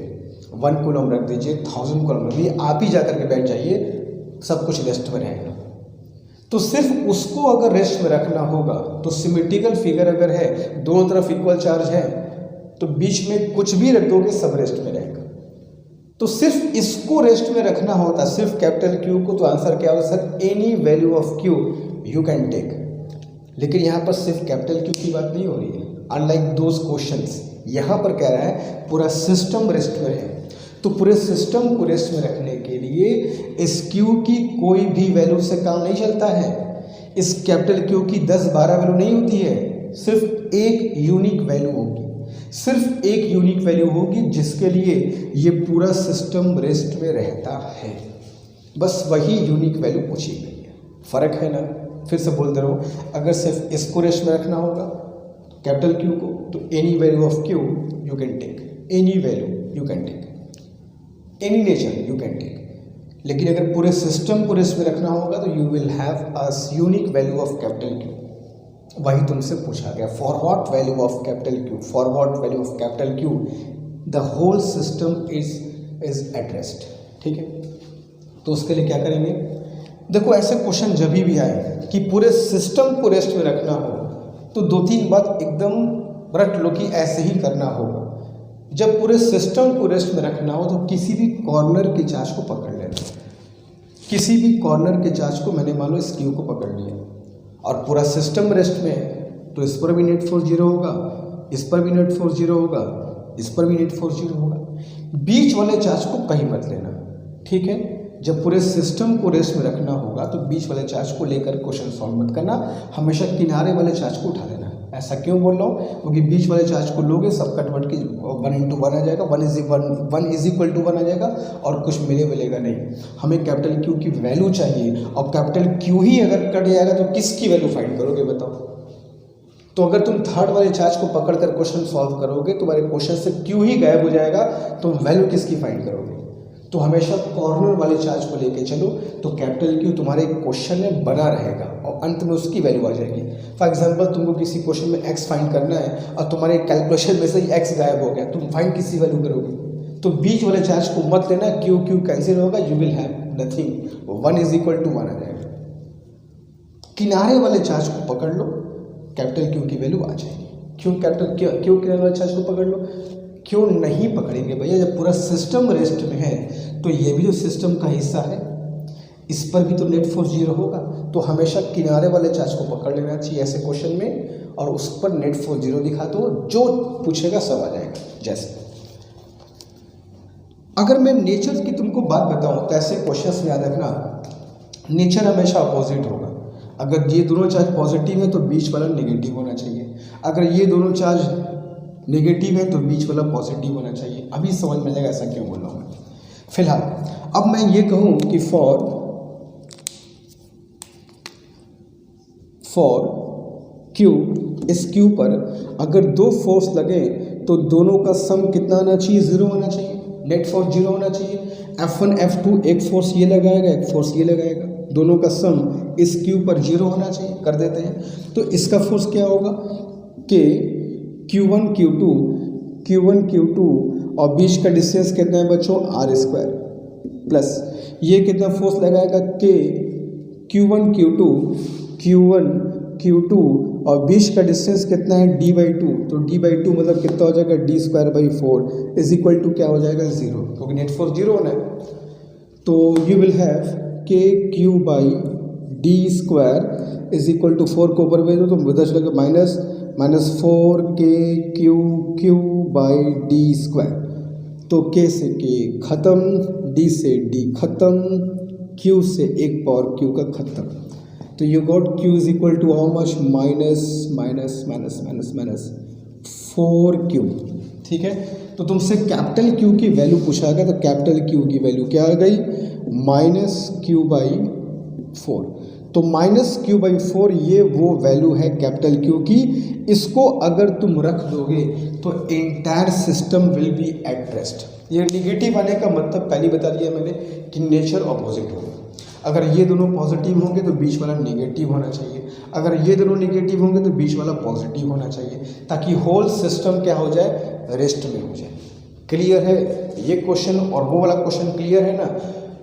1 कॉलम रख दीजिए, 1000 कॉलम रख दीजिए, आप ही जाकर के बैठ जाइए, सब कुछ रेस्ट में रहेगा। तो सिर्फ उसको अगर रेस्ट में रखना होगा तो सिमेट्रिकल फिगर अगर है, दोनों तरफ इक्वल चार्ज है, तो बीच में कुछ भी रख दोगे सब रेस्ट में रहेगा। तो सिर्फ इसको रेस्ट में रखना होता, सिर्फ कैपिटल क्यू को, तो आंसर क्या होगा sir any value of Q you can take. लेकिन यहाँ पर सिर्फ कैपिटल क्यू की बात नहीं हो रही है, अनलाइक दोज क्वेश्चंस। यहाँ पर कह रहा है पूरा सिस्टम रेस्ट में रहे, तो पूरे सिस्टम को रेस्ट में रखने के लिए इस क्यू की कोई भी वैल्यू से काम नहीं चलता है। इस कैपिटल क्यू की 10-12 वैल्यू नहीं होती है, सिर्फ एक यूनिक वैल्यू होगी, सिर्फ एक यूनिक वैल्यू होगी जिसके लिए ये पूरा सिस्टम रेस्ट में रहता है। बस वही यूनिक वैल्यू पूछी गई है। फर्क है ना? फिर से बोलते रहो, अगर सिर्फ इसको रेस्ट में रखना होगा कैपिटल क्यू को, तो any value of Q you can take, any value you can take, any nature you can take. लेकिन अगर पूरे सिस्टम को रेस्ट में रखना होगा तो you will have a unique value of capital Q. वही तुमसे पूछा गया, for what value of capital Q, for what value of capital Q the whole system is at rest. ठीक है, तो उसके लिए क्या करेंगे? देखो ऐसे क्वेश्चन जब भी आए कि पूरे सिस्टम को रेस्ट में रखना हो तो 2-3 बात एकदम रट लो कि ऐसे ही करना होगा। जब पूरे सिस्टम को रेस्ट में रखना हो तो किसी भी कॉर्नर के चार्ज को पकड़ लेना। किसी भी कॉर्नर के चार्ज को, मैंने मान लो इस क्यू को पकड़ लिया और पूरा सिस्टम रेस्ट में है, तो इस पर भी नेट फोर्स 0 होगा, इस पर भी नेट फोर्स 0 होगा, इस पर भी नेट फोर्स 0 होगा। बीच वाले चार्ज को कहीं मत लेना। ठीक है, जब पूरे सिस्टम को रेस्ट में रखना होगा तो बीच वाले चार्ज को लेकर क्वेश्चन सॉल्व मत करना, हमेशा किनारे वाले चार्ज को उठा लेना। ऐसा क्यों बोल रहा हूँ? क्योंकि बीच वाले चार्ज को लोगे सब कन्वर्ट की 1 आ जाएगा, 1 इज इक्वल टू 1 आ जाएगा और कुछ मिलेगा नहीं। हमें कैपिटल क्यू की वैल्यू चाहिए और कैपिटल क्यू ही अगर कट जाएगा तो किसकी वैल्यू फाइंड करोगे बताओ? तो अगर तुम थर्ड वाले चार्ज को पकड़कर क्वेश्चन सॉल्व करोगे, तुम्हारे क्वेश्चन से क्यू ही गायब हो जाएगा, तो वैल्यू किसकी फाइंड करोगे? तो हमेशा कॉर्नर वाले चार्ज को लेके चलो, तो कैपिटल क्यू तुम्हारे क्वेश्चन में बना रहेगा और अंत में उसकी वैल्यू आ जाएगी। फॉर एग्जांपल तुमको किसी क्वेश्चन में एक्स फाइंड करना है और तुम्हारे कैलकुलेशन में से ही एक्स गायब हो गया, तुम फाइंड किसी वैल्यू करोगे? तो बीच वाले चार्ज को मत लेना, क्यू कैंसिल होगा, you will have nothing, 1 is equal to 1 आ जाएगा। किनारे वाले चार्ज को पकड़ लो, कैपिटल क्यू की वैल्यू आ जाएगी। क्यों किनारे वाले चार्ज को पकड़ लो? क्यों नहीं पकड़ेंगे भैया? जब पूरा सिस्टम रेस्ट में है तो ये भी जो सिस्टम का हिस्सा है, इस पर भी तो नेट फोर्स 0 होगा, तो हमेशा किनारे वाले चार्ज को पकड़ लेना चाहिए ऐसे क्वेश्चन में और उस पर नेट फोर्स 0 दिखा दो, जो पूछेगा सब आ जाएगा। जैसे अगर मैं नेचर की तुमको बात बताऊं तो ऐसे क्वेश्चंस में याद रखना, नेचर हमेशा अपोजिट होगा। अगर ये दोनों चार्ज पॉजिटिव है तो बीच वाला नेगेटिव होना चाहिए, अगर ये दोनों चार्ज नेगेटिव है तो बीच वाला पॉजिटिव होना चाहिए। अभी समझ में आएगा ऐसा क्यों बोल रहा हूँ मैं। फिलहाल अब मैं ये कहूँ कि फॉर क्यू, इस क्यू पर अगर 2 फोर्स लगे तो दोनों का सम कितना आना चाहिए? 0 होना चाहिए, नेट फोर्स 0 होना चाहिए। F1 F2 एक फोर्स ये लगाएगा, एक फोर्स ये लगाएगा, दोनों का सम इस क्यू पर 0 होना चाहिए। कर देते हैं, तो इसका फोर्स क्या होगा कि Q1 Q2 और बीच का डिस्टेंस कितना है बच्चों? r² प्लस ये कितना फोर्स लगाएगा कि Q1 Q2 और बीच का डिस्टेंस कितना है? d/2, तो d/2 मतलब कितना हो जाएगा? d² 4 इज इक्वल टू क्या हो जाएगा? 0, क्योंकि नेट फोर्स 0 होना है। तो यू विल हैव के Q/d² इज इक्वल टू 4 को ऊपर भेज दो तो उधर चलेगा -4 के Q/d²। तो के से के खत्म, डी से डी खत्म, क्यू से एक पावर क्यू का खत्म। तो you got Q is equal to how much? -4Q। ठीक है, तो तुमसे कैपिटल क्यू की वैल्यू पूछा गया, तो कैपिटल क्यू की वैल्यू क्या आ गई? -Q/4। तो -q/4 ये वो वैल्यू है कैपिटल क्यू की। इसको अगर तुम रख दोगे तो entire system will be at rest. ये निगेटिव आने का मतलब पहले बता दिया मैंने कि नेचर ऑपोजिट होगा। अगर ये दोनों पॉजिटिव होंगे तो बीच वाला नेगेटिव होना चाहिए, अगर ये दोनों नेगेटिव होंगे तो बीच वाला पॉजिटिव होना चाहिए, ताकि होल सिस्टम क्या हो जाए, रेस्ट में हो जाए। क्लियर है ये क्वेश्चन और वो वाला क्वेश्चन क्लियर है ना।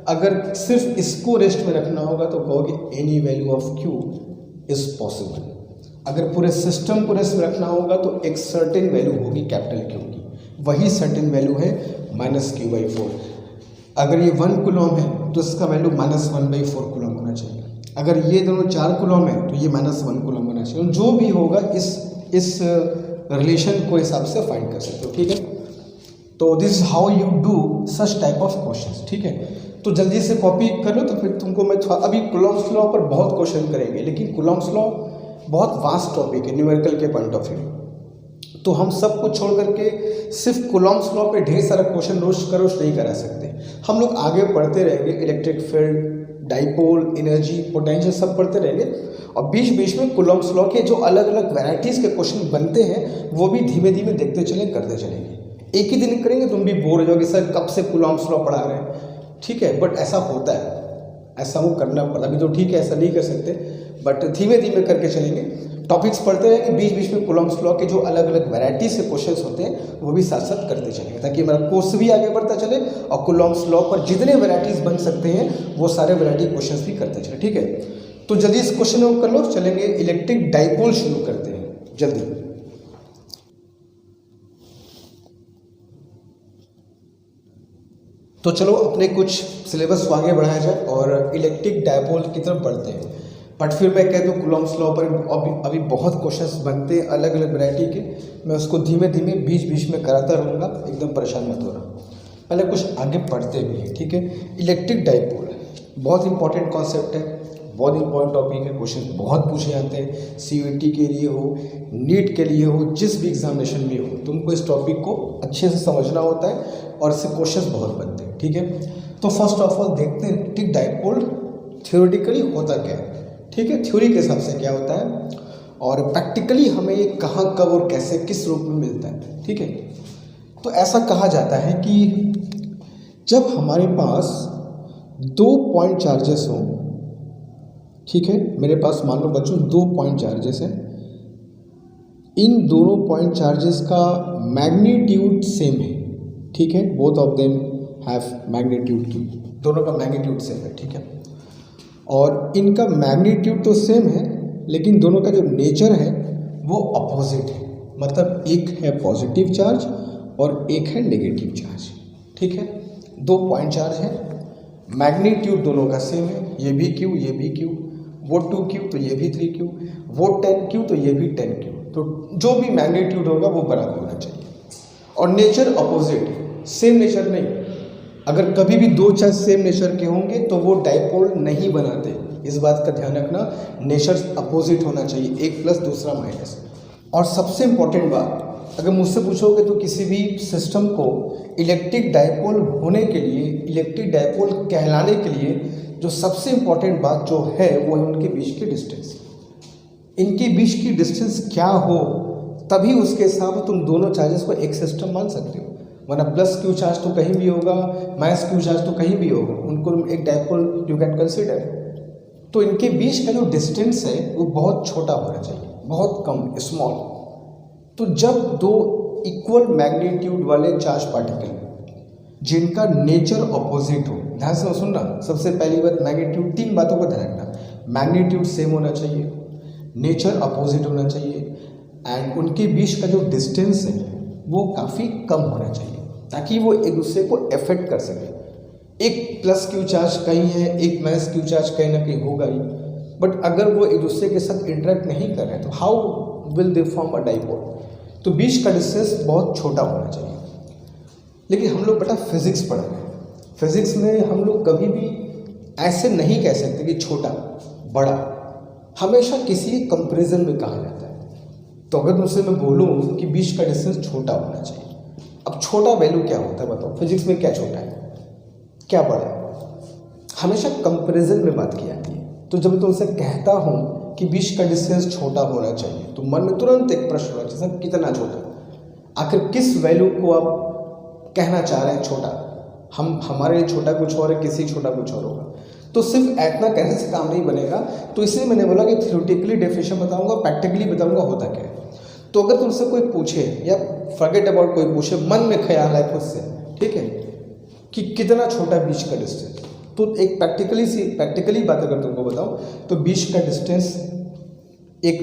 अगर सिर्फ इसको रेस्ट में रखना होगा तो कहोगे any value of Q is possible. अगर पूरे सिस्टम को रेस्ट में रखना होगा तो एक सर्टेन वैल्यू होगी कैपिटल क्यू की, वही सर्टेन वैल्यू है -q/4। अगर ये 1 कूलम है तो इसका वैल्यू -1/4 कूलम होना चाहिए। अगर ये दोनों 4 कूलम है तो ये -1 कूलम होना चाहिए। जो भी होगा इस रिलेशन को हिसाब से फाइंड कर सकते हो, ठीक है। तो this is how you do such type of questions, ठीक है। तो जल्दी से कॉपी कर लो, तो फिर तुमको मैं अभी कूलम्स लॉ पर बहुत क्वेश्चन करेंगे, लेकिन कूलम्स लॉ बहुत वास्ट टॉपिक है न्यूमेरिकल के पॉइंट ऑफ व्यू। तो हम सब कुछ छोड़ करके सिर्फ कूलम्स लॉ पे ढेर सारा क्वेश्चन रोज नहीं करा सकते। हम लोग आगे पढ़ते रहेंगे, electric field, dipole, energy, potential सब पढ़ते रहेंगे, और बीच बीच में कूलम्स लॉ के जो अलग अलग वैरायटीज़ के क्वेश्चन बनते हैं वो भी धीमे धीमे देखते चले, करते चलेंगे। एक ही दिन करेंगे तुम भी बोर हो जाओगे, सर कब से कूलम्स लॉ पढ़ा रहे हैं, ठीक है। बट ऐसा होता है, ऐसा वो करना पड़ता। अभी तो ठीक है, ऐसा नहीं कर सकते, बट धीमे धीमे करके चलेंगे, टॉपिक्स पढ़ते रहेंगे, बीच बीच में कूलम्स लॉ के जो अलग अलग वैरायटी से क्वेश्चंस होते हैं वो भी साथ साथ करते चलेंगे, ताकि हमारा कोर्स भी आगे बढ़ता चले और कूलम्स लॉ पर जितने वैरायटीज़ बन सकते हैं वो सारे वैरायटी क्वेश्चंस भी करते चले, ठीक है। तो जल्दी इस क्वेश्चन को कर लो, चलेंगे इलेक्ट्रिक डाइपोल शुरू करते हैं जल्दी। तो चलो अपने कुछ सिलेबस को आगे बढ़ाया जाए और इलेक्ट्रिक डाइपोल की तरफ बढ़ते हैं। बट फिर मैं कह दूँ कूलम्स लॉ पर अभी बहुत क्वेश्चंस बनते हैं अलग अलग वैरायटी के, मैं उसको धीमे धीमे बीच बीच में कराता रहूँगा, एकदम परेशान मत होना। पहले कुछ आगे पढ़ते भी हैं, ठीक है। इलेक्ट्रिक डाइपोल बहुत इंपॉर्टेंट कॉन्सेप्ट है, बहुत इंपॉर्टेंट टॉपिक है, क्वेश्चन बहुत पूछे जाते हैं, CUET के लिए हो, नीट के लिए हो, जिस भी एग्जामिनेशन में हो, तुमको इस टॉपिक को अच्छे से समझना होता है और इससे क्वेश्चंस बहुत बनते हैं, ठीक है। तो फर्स्ट ऑफ ऑल देखते हैं इलेक्ट्रिक डाइपोल थ्योरेटिकली होता क्या है, ठीक है, थ्योरी के हिसाब से क्या होता है, और प्रैक्टिकली हमें ये कहाँ कब और कैसे किस रूप में मिलता है, ठीक है। तो ऐसा कहा जाता है कि जब हमारे पास 2 पॉइंट चार्जेस हों, ठीक है, मेरे पास मान लो बच्चों 2 पॉइंट चार्जेस हैं, इन दोनों पॉइंट चार्जेस का मैग्नीट्यूड सेम है, ठीक है, both of them have magnitude Q, दोनों का मैग्नीट्यूड सेम है, ठीक है। और इनका मैग्नीट्यूड तो सेम है, लेकिन दोनों का जो नेचर है वो अपोजिट है, मतलब एक है पॉजिटिव चार्ज और एक है नेगेटिव चार्ज, ठीक है। 2 पॉइंट चार्ज है, मैग्नीट्यूड दोनों का सेम है, ये भी क्यू ये भी क्यू, वो 2Q तो ये भी 3Q, वो 10Q तो ये भी 10Q, तो जो भी मैग्नीट्यूड होगा वो बराबर होना चाहिए। और नेचर अपोजिट, सेम नेचर नहीं। अगर कभी भी 2 चार्ज सेम नेचर के होंगे तो वो डाइपोल नहीं बनाते, इस बात का ध्यान रखना, नेचर अपोजिट होना चाहिए, एक प्लस दूसरा माइनस। और सबसे इम्पॉर्टेंट बात, अगर मुझसे पूछोगे तो किसी भी सिस्टम को इलेक्ट्रिक डाइपोल होने के लिए, इलेक्ट्रिक डाइपोल कहलाने के लिए जो सबसे इम्पॉर्टेंट बात जो है वो है उनके बीच की डिस्टेंस। इनके बीच की डिस्टेंस क्या हो तभी उसके हिसाब से तुम दोनों चार्जेस को एक सिस्टम मान सकते हो, वरना +Q चार्ज तो कहीं भी होगा, -Q चार्ज तो कहीं भी होगा, उनको तुम एक डाइपोल यू कैन कंसिडर। तो इनके बीच का जो डिस्टेंस है वो बहुत छोटा होना चाहिए, बहुत कम, स्मॉल। तो जब 2 इक्वल मैग्नीट्यूड वाले चार्ज पार्टिकल जिनका नेचर अपोजिट हो, ध्यान से सुनना, सबसे पहली बात मैग्नीट्यूड, 3 बातों को ध्यान रखना, मैग्नीट्यूड सेम होना चाहिए, नेचर अपोजिट होना चाहिए, एंड उनके बीच का जो डिस्टेंस है वो काफ़ी कम होना चाहिए, ताकि वो एक दूसरे को अफेक्ट कर सके। एक +Q चार्ज कहीं है, एक -Q चार्ज कहीं ना कहीं होगा ही, बट अगर वो एक दूसरे के साथ इंटरेक्ट नहीं कर रहे हैं तो how will they form a dipole. तो बीच का डिस्टेंस बहुत छोटा होना चाहिए। लेकिन हम लोग बेटा फिजिक्स पढ़ रहे हैं, फिजिक्स में हम लोग कभी भी ऐसे नहीं कह सकते कि छोटा बड़ा, हमेशा किसी कंपैरिजन में कहा जाता है। तो अगर मुझसे मैं बोलूँ कि बीच का डिस्टेंस छोटा होना चाहिए, अब छोटा वैल्यू क्या होता है बताओ, फिजिक्स में क्या छोटा है क्या बड़ा है, हमेशा कंपैरिजन में बात की जाती है। तो जब मैं तुमसे कहता हूँ कि बीच का डिस्टेंस छोटा होना चाहिए तो मन में तुरंत एक प्रश्न होना चाहिए, सर कितना छोटा? आखिर किस वैल्यू को आप कहना चाह रहे हैं छोटा? हमारे लिए छोटा कुछ और है, किसी छोटा कुछ और होगा। तो सिर्फ इतना कहने से काम नहीं बनेगा। तो इसलिए मैंने बोला कि थ्योरेटिकली डेफिनेशन बताऊंगा, प्रैक्टिकली बताऊंगा होता क्या है। तो अगर तुमसे कोई पूछे या फॉरगेट अबाउट कोई पूछे, मन में ख्याल है खुद से, ठीक है, कि कितना छोटा बीच का डिस्टेंस, तो एक प्रैक्टिकली बात अगर तुमको बताऊं तो बीच का डिस्टेंस एक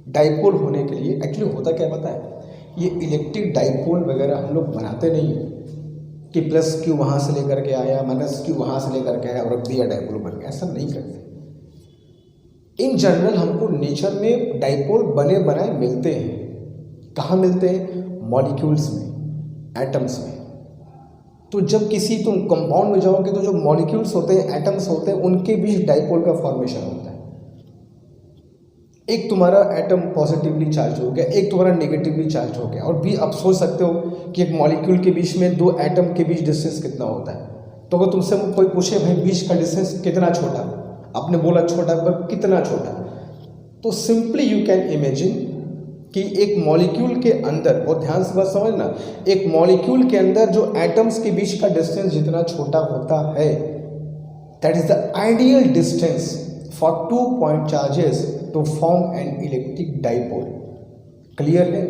डाइपोल होने के लिए एक्चुअली होता क्या पता है? ये इलेक्ट्रिक डाइपोल वगैरह हम लोग बनाते नहीं हैं कि प्लस क्यू वहाँ से लेकर के आया, माइनस क्यू वहाँ से लेकर के आया और अब दिया डाइपोल बन गया, ऐसा नहीं करते। इन जनरल हमको नेचर में डाइपोल बने बनाए मिलते हैं। कहाँ मिलते हैं? मॉलिक्यूल्स में, एटम्स में। तो जब किसी तुम कंपाउंड में जाओगे तो जो मॉलिक्यूल्स होते हैं, एटम्स होते हैं, उनके बीच डाइपोल का फॉर्मेशन होता है। एक तुम्हारा एटम पॉजिटिवली चार्ज हो गया, एक तुम्हारा नेगेटिवली चार्ज हो गया, और भी आप सोच सकते हो कि एक मॉलिक्यूल के बीच में दो एटम के बीच डिस्टेंस कितना होता है। तो अगर तुमसे कोई पूछे भाई बीच का डिस्टेंस कितना छोटा, आपने बोला छोटा, पर कितना छोटा, तो सिंपली यू कैन इमेजिन कि एक मॉलिक्यूल के अंदर, बहुत ध्यान से बात समझना, एक मॉलिक्यूल के अंदर जो एटम्स के बीच का डिस्टेंस जितना छोटा होता है, that is the ideal distance for 2 point charges to form an electric dipole. Clear है?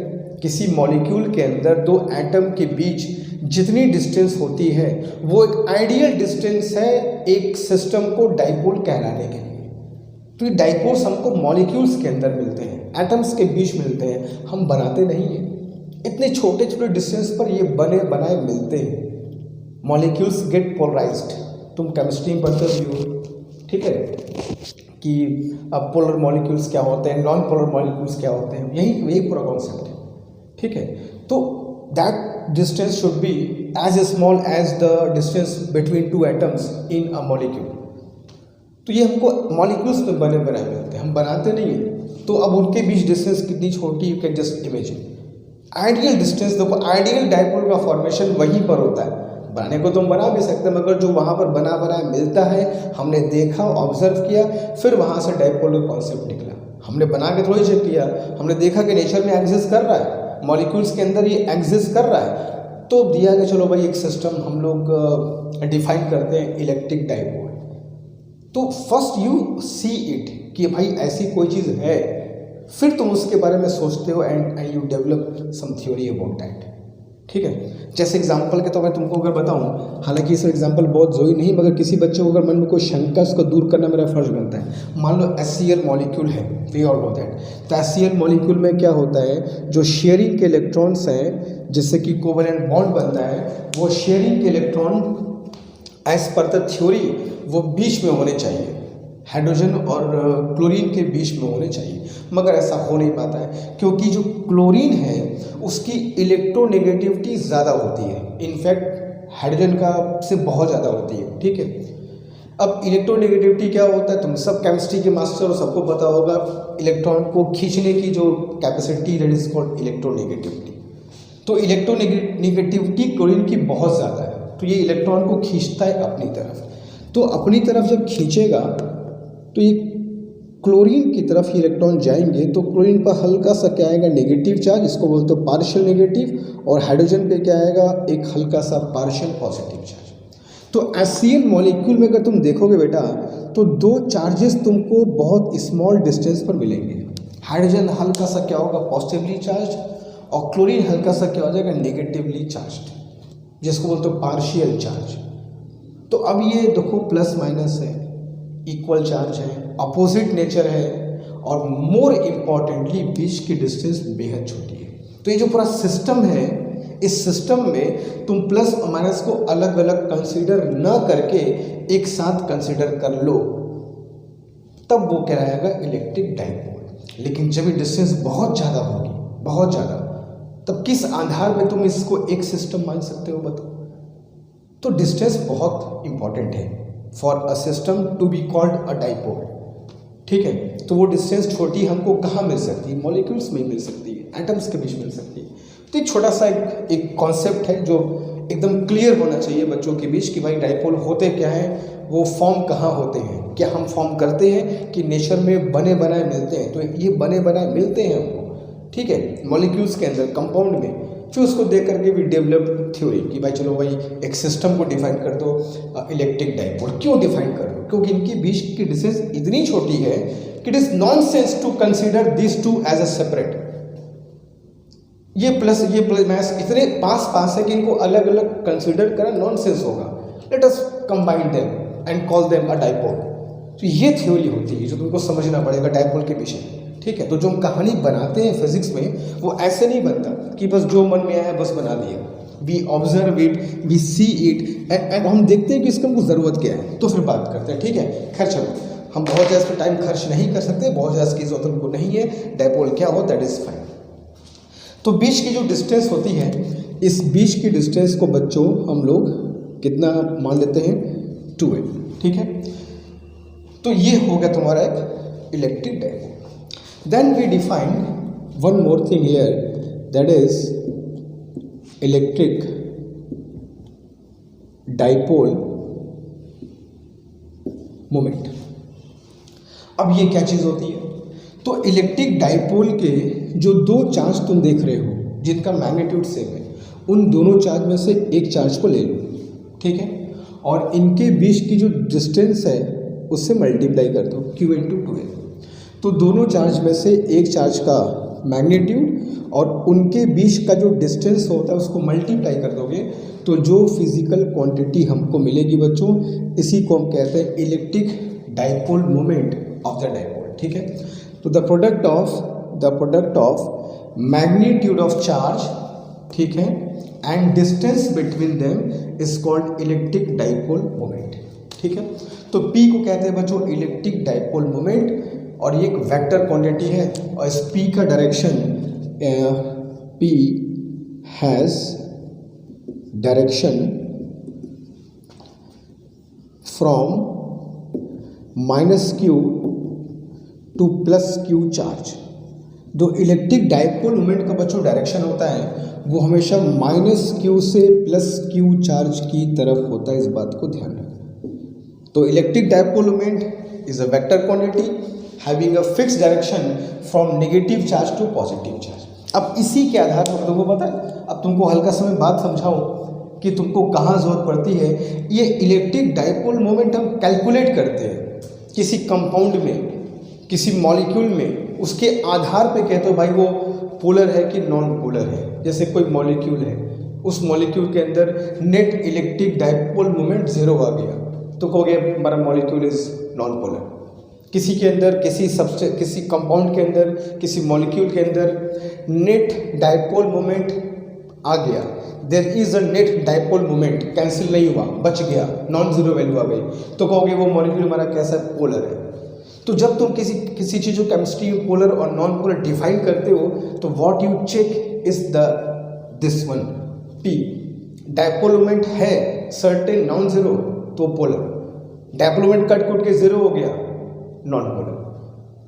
किसी मॉलिक्यूल के अंदर दो एटम के बीच जितनी डिस्टेंस होती है वो एक आइडियल डिस्टेंस है एक सिस्टम को डाइपोल कहलाने के लिए। तो ये डाइपोल्स हमको मॉलिक्यूल्स के अंदर मिलते हैं, एटम्स के बीच मिलते हैं, हम बनाते नहीं हैं। इतने छोटे छोटे डिस्टेंस पर ये बने बनाए मिलते हैं। मॉलिक्यूल्स गेट पोलराइज्ड, तुम केमिस्ट्री में पढ़ते भी हो, ठीक है, कि अब पोलर मॉलिक्यूल्स क्या होते हैं, नॉन पोलर मॉलिक्यूल्स क्या होते हैं, यही पूरा कॉन्सेप्ट है, ठीक है। तो that distance should be as small as the distance between two atoms in a molecule. तो ये हमको मॉलिक्यूल्स में बने बनाए मिलते हैं, हम बनाते नहीं हैं। तो अब उनके बीच डिस्टेंस कितनी छोटी, you can just imagine. Ideal distance देखो, आइडियल डाइपोल का फॉर्मेशन वहीं पर होता है। बनाने को तो हम बना भी सकते हैं, मगर जो वहाँ पर बना बनाया मिलता है, हमने देखा, ऑब्जर्व किया, फिर वहाँ से डाइपोल का कॉन्सेप्ट निकला। हमने बना के थोड़ी चेक किया, हमने देखा कि नेचर में एग्जिस्ट कर रहा है, मॉलिक्यूल्स के अंदर ये एग्जिस्ट कर रहा है, तो दिया कि चलो भाई एक सिस्टम हम लोग डिफाइन करते हैं इलेक्ट्रिक डाइपोल। तो फर्स्ट यू सी इट कि भाई ऐसी कोई चीज़ है, फिर तुम उसके बारे में सोचते हो and you develop some theory about that, ठीक है। जैसे एग्जांपल के तो मैं तुमको अगर बताऊं, हालांकि इस एग्जांपल बहुत ज़रूरी नहीं, मगर किसी बच्चे को अगर मन में कोई शंका उसको दूर करना मेरा फर्ज बनता है। मान लो HCl मॉलिक्यूल है, वी ऑल नो दैट। तो HCl मॉलिक्यूल में क्या होता है, जो शेयरिंग के इलेक्ट्रॉन्स हैं, जिससे कि कोवेलेंट बॉन्ड बनता है, वो शेयरिंग के electron as per the theory वो बीच में होने चाहिए, हाइड्रोजन और क्लोरीन के बीच में होने चाहिए, मगर ऐसा हो नहीं पाता है क्योंकि जो क्लोरीन है उसकी इलेक्ट्रोनेगेटिविटी ज़्यादा होती है, इनफैक्ट हाइड्रोजन का से बहुत ज़्यादा होती है, ठीक है। अब इलेक्ट्रोनेगेटिविटी क्या होता है, तुम सब केमिस्ट्री के मास्टर हो, सबको पता होगा, इलेक्ट्रॉन को खींचने की जो capacity, that is called electronegativity. तो इलेक्ट्रोनेगेटिविटी क्लोरीन की बहुत ज़्यादा है, तो ये इलेक्ट्रॉन को खींचता है अपनी तरफ। तो अपनी तरफ जब खींचेगा तो ये क्लोरीन की तरफ इलेक्ट्रॉन जाएंगे, तो क्लोरीन पर हल्का सा क्या आएगा, नेगेटिव चार्ज, इसको बोलते हो पार्शियल नेगेटिव, और हाइड्रोजन पे क्या आएगा, एक हल्का सा पार्शियल पॉजिटिव चार्ज। तो HCl मॉलिक्यूल में अगर तुम देखोगे बेटा, तो दो चार्जेस तुमको बहुत स्मॉल डिस्टेंस पर मिलेंगे। हाइड्रोजन हल्का सा क्या होगा, पॉजिटिवली चार्ज, और क्लोरीन हल्का सा क्या हो जाएगा, नेगेटिवली चार्ज, जिसको बोलते हो पार्शियल चार्ज। तो अब ये देखो प्लस माइनस है, इक्वल चार्ज है, अपोजिट नेचर है, और मोर इम्पॉर्टेंटली बीच की डिस्टेंस बेहद छोटी है। तो ये जो पूरा सिस्टम है, इस सिस्टम में तुम प्लस और माइनस को अलग अलग कंसीडर न करके एक साथ कंसीडर कर लो, तब वो कहलाएगा इलेक्ट्रिक डाइपोल। लेकिन जब ये डिस्टेंस बहुत ज़्यादा होगी, बहुत ज़्यादा, तब किस आधार पे तुम इसको एक सिस्टम मान सकते हो, बताओ। तो डिस्टेंस बहुत इंपॉर्टेंट है for a system to be called a dipole, ठीक है। तो वो डिस्टेंस छोटी हमको कहाँ मिल सकती है, मॉलिक्यूल्स में मिल सकती है, एटम्स के बीच मिल सकती है। तो एक छोटा सा एक कॉन्सेप्ट है जो एकदम क्लियर होना चाहिए बच्चों के बीच कि भाई डाइपोल होते क्या हैं, वो फॉर्म कहाँ होते हैं, क्या हम फॉर्म करते हैं कि नेचर में बने बनाए मिलते हैं? तो ये बने बनाए मिलते हैं हमको, ठीक है, मॉलिक्यूल्स के अंदर, कंपाउंड में। फिर उसको देख करके भी डेवलप थ्योरी कि भाई चलो भाई एक सिस्टम को डिफाइन कर दो, इलेक्ट्रिक डाइपोल। क्यों डिफाइन कर दो? क्योंकि इनके बीच की डिस्टेंस इतनी छोटी है कि it is nonsense to consider this two as a separate. ये प्लस मास इतने पास है कि इनको अलग अलग कंसीडर करना नॉनसेंस होगा। Let us combine them and call them a dipole. तो ये थ्योरी होती है जो तुमको समझना पड़ेगा डाइपोल के पीछे, ठीक है। तो जो हम कहानी बनाते हैं फिजिक्स में वो ऐसे नहीं बनता कि बस जो मन में आया बस बना दिया। We observe it, we see it and हम देखते हैं कि इसका हमको ज़रूरत क्या है, तो फिर बात करते हैं, ठीक है। खैर चलो, हम बहुत ज़्यादा इस पर टाइम खर्च नहीं कर सकते, बहुत ज़्यादा इसकी जरूरत हमको नहीं है। डाइपोल क्या हो, दैट इज़ फाइन। तो बीच की जो डिस्टेंस होती है, इस बीच की डिस्टेंस को बच्चों हम लोग कितना मान लेते हैं, 2a, ठीक है। तो ये हो गया तुम्हारा एक electric dipole. Then we define one more thing here, that is electric dipole moment. अब ये क्या चीज होती है? तो इलेक्ट्रिक डाइपोल के जो दो चार्ज तुम देख रहे हो जिनका मैग्नीट्यूड सेम है, उन दोनों चार्ज में से एक चार्ज को ले लो, ठीक है, और इनके बीच की जो डिस्टेंस है उससे मल्टीप्लाई कर दो, q इंटू 2a। तो दोनों चार्ज में से एक चार्ज का मैग्नीट्यूड और उनके बीच का जो डिस्टेंस होता है उसको मल्टीप्लाई कर दोगे, तो जो फिजिकल क्वांटिटी हमको मिलेगी बच्चों, इसी को हम कहते हैं electric dipole moment of the dipole, ठीक है। तो the product of magnitude of charge, ठीक है, and distance between them is called electric dipole moment, ठीक है। तो P को कहते हैं बच्चों इलेक्ट्रिक डाइपोल मोमेंट, और ये एक वेक्टर क्वांटिटी है, और इस P का direction, P has direction from -q to +q charge. जो इलेक्ट्रिक डाइपोल मोमेंट का बच्चों डायरेक्शन होता है वो हमेशा -q से +q चार्ज की तरफ होता है, इस बात को ध्यान रखना। तो electric dipole moment is a vector quantity having a fix direction from negative charge to positive charge. अब इसी के आधार पर तुमको पता है, अब तुमको हल्का समय बात समझाऊं कि तुमको कहाँ जरूरत पड़ती है। ये इलेक्ट्रिक डाइपोल मोमेंट हम कैलकुलेट करते हैं किसी कंपाउंड में, किसी मॉलिक्यूल में, उसके आधार पे कहते हो भाई वो पोलर है कि नॉन पोलर है। जैसे कोई मॉलिक्यूल है, उस मॉलिक्यूल के अंदर नेट इलेक्ट्रिक डाइपोल मोमेंट 0 आ गया तो कहोगे हमारा मॉलिक्यूल इज नॉन पोलर। किसी के अंदर, किसी कंपाउंड के अंदर, किसी मॉलिक्यूल के अंदर नेट डाइपोल मोमेंट आ गया, there is a net dipole moment, cancel नहीं हुआ, बच गया, नॉन जीरो वैल्यू आ गई, तो कहोगे वो मॉलिक्यूल हमारा कैसा पोलर है। तो जब तुम किसी चीज़ को केमिस्ट्री में पोलर और नॉन पोलर डिफाइन करते हो तो what you check is this one P। Dipole moment है सर्टेन नॉन जीरो तो पोलर, डाइपोल मोमेंट कट के 0 हो गया नॉन पोलर,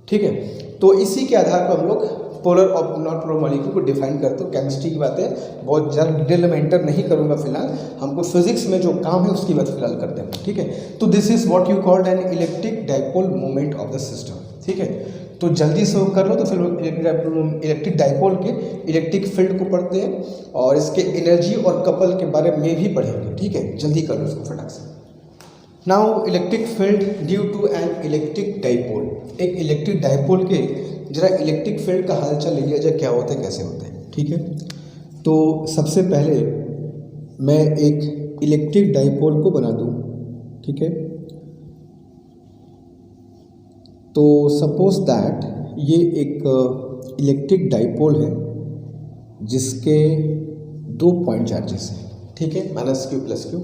ठीक है। तो इसी के आधार पर हम लोग पोलर और नॉन पोलर मॉलिक्यूल को डिफाइन करते हो। केमिस्ट्री की बातें बहुत ज़्यादा डिटेल में एंटर नहीं करूंगा फिलहाल, हमको फिजिक्स में जो काम है उसकी बात फिलहाल करते हैं, ठीक है। तो this is what you called an electric dipole moment of the system, ठीक है। तो जल्दी से वो कर लो, तो फिर इलेक्ट्रिक डाइपोल के इलेक्ट्रिक फील्ड को पढ़ते हैं और इसके एनर्जी और कपल के बारे में भी पढ़ेंगे, ठीक है। जल्दी कर लो इसको फटाक से। Now electric field due to an electric dipole. एक इलेक्ट्रिक डाइपोल के जरा इलेक्ट्रिक फील्ड का हालचाल ले लिया जाए, क्या होता है, कैसे होता है, ठीक है। तो सबसे पहले मैं एक इलेक्ट्रिक डाइपोल को बना दूं, ठीक है। तो सपोज दैट ये एक इलेक्ट्रिक डाइपोल है जिसके 2 पॉइंट चार्जेस हैं, ठीक है, -q +q,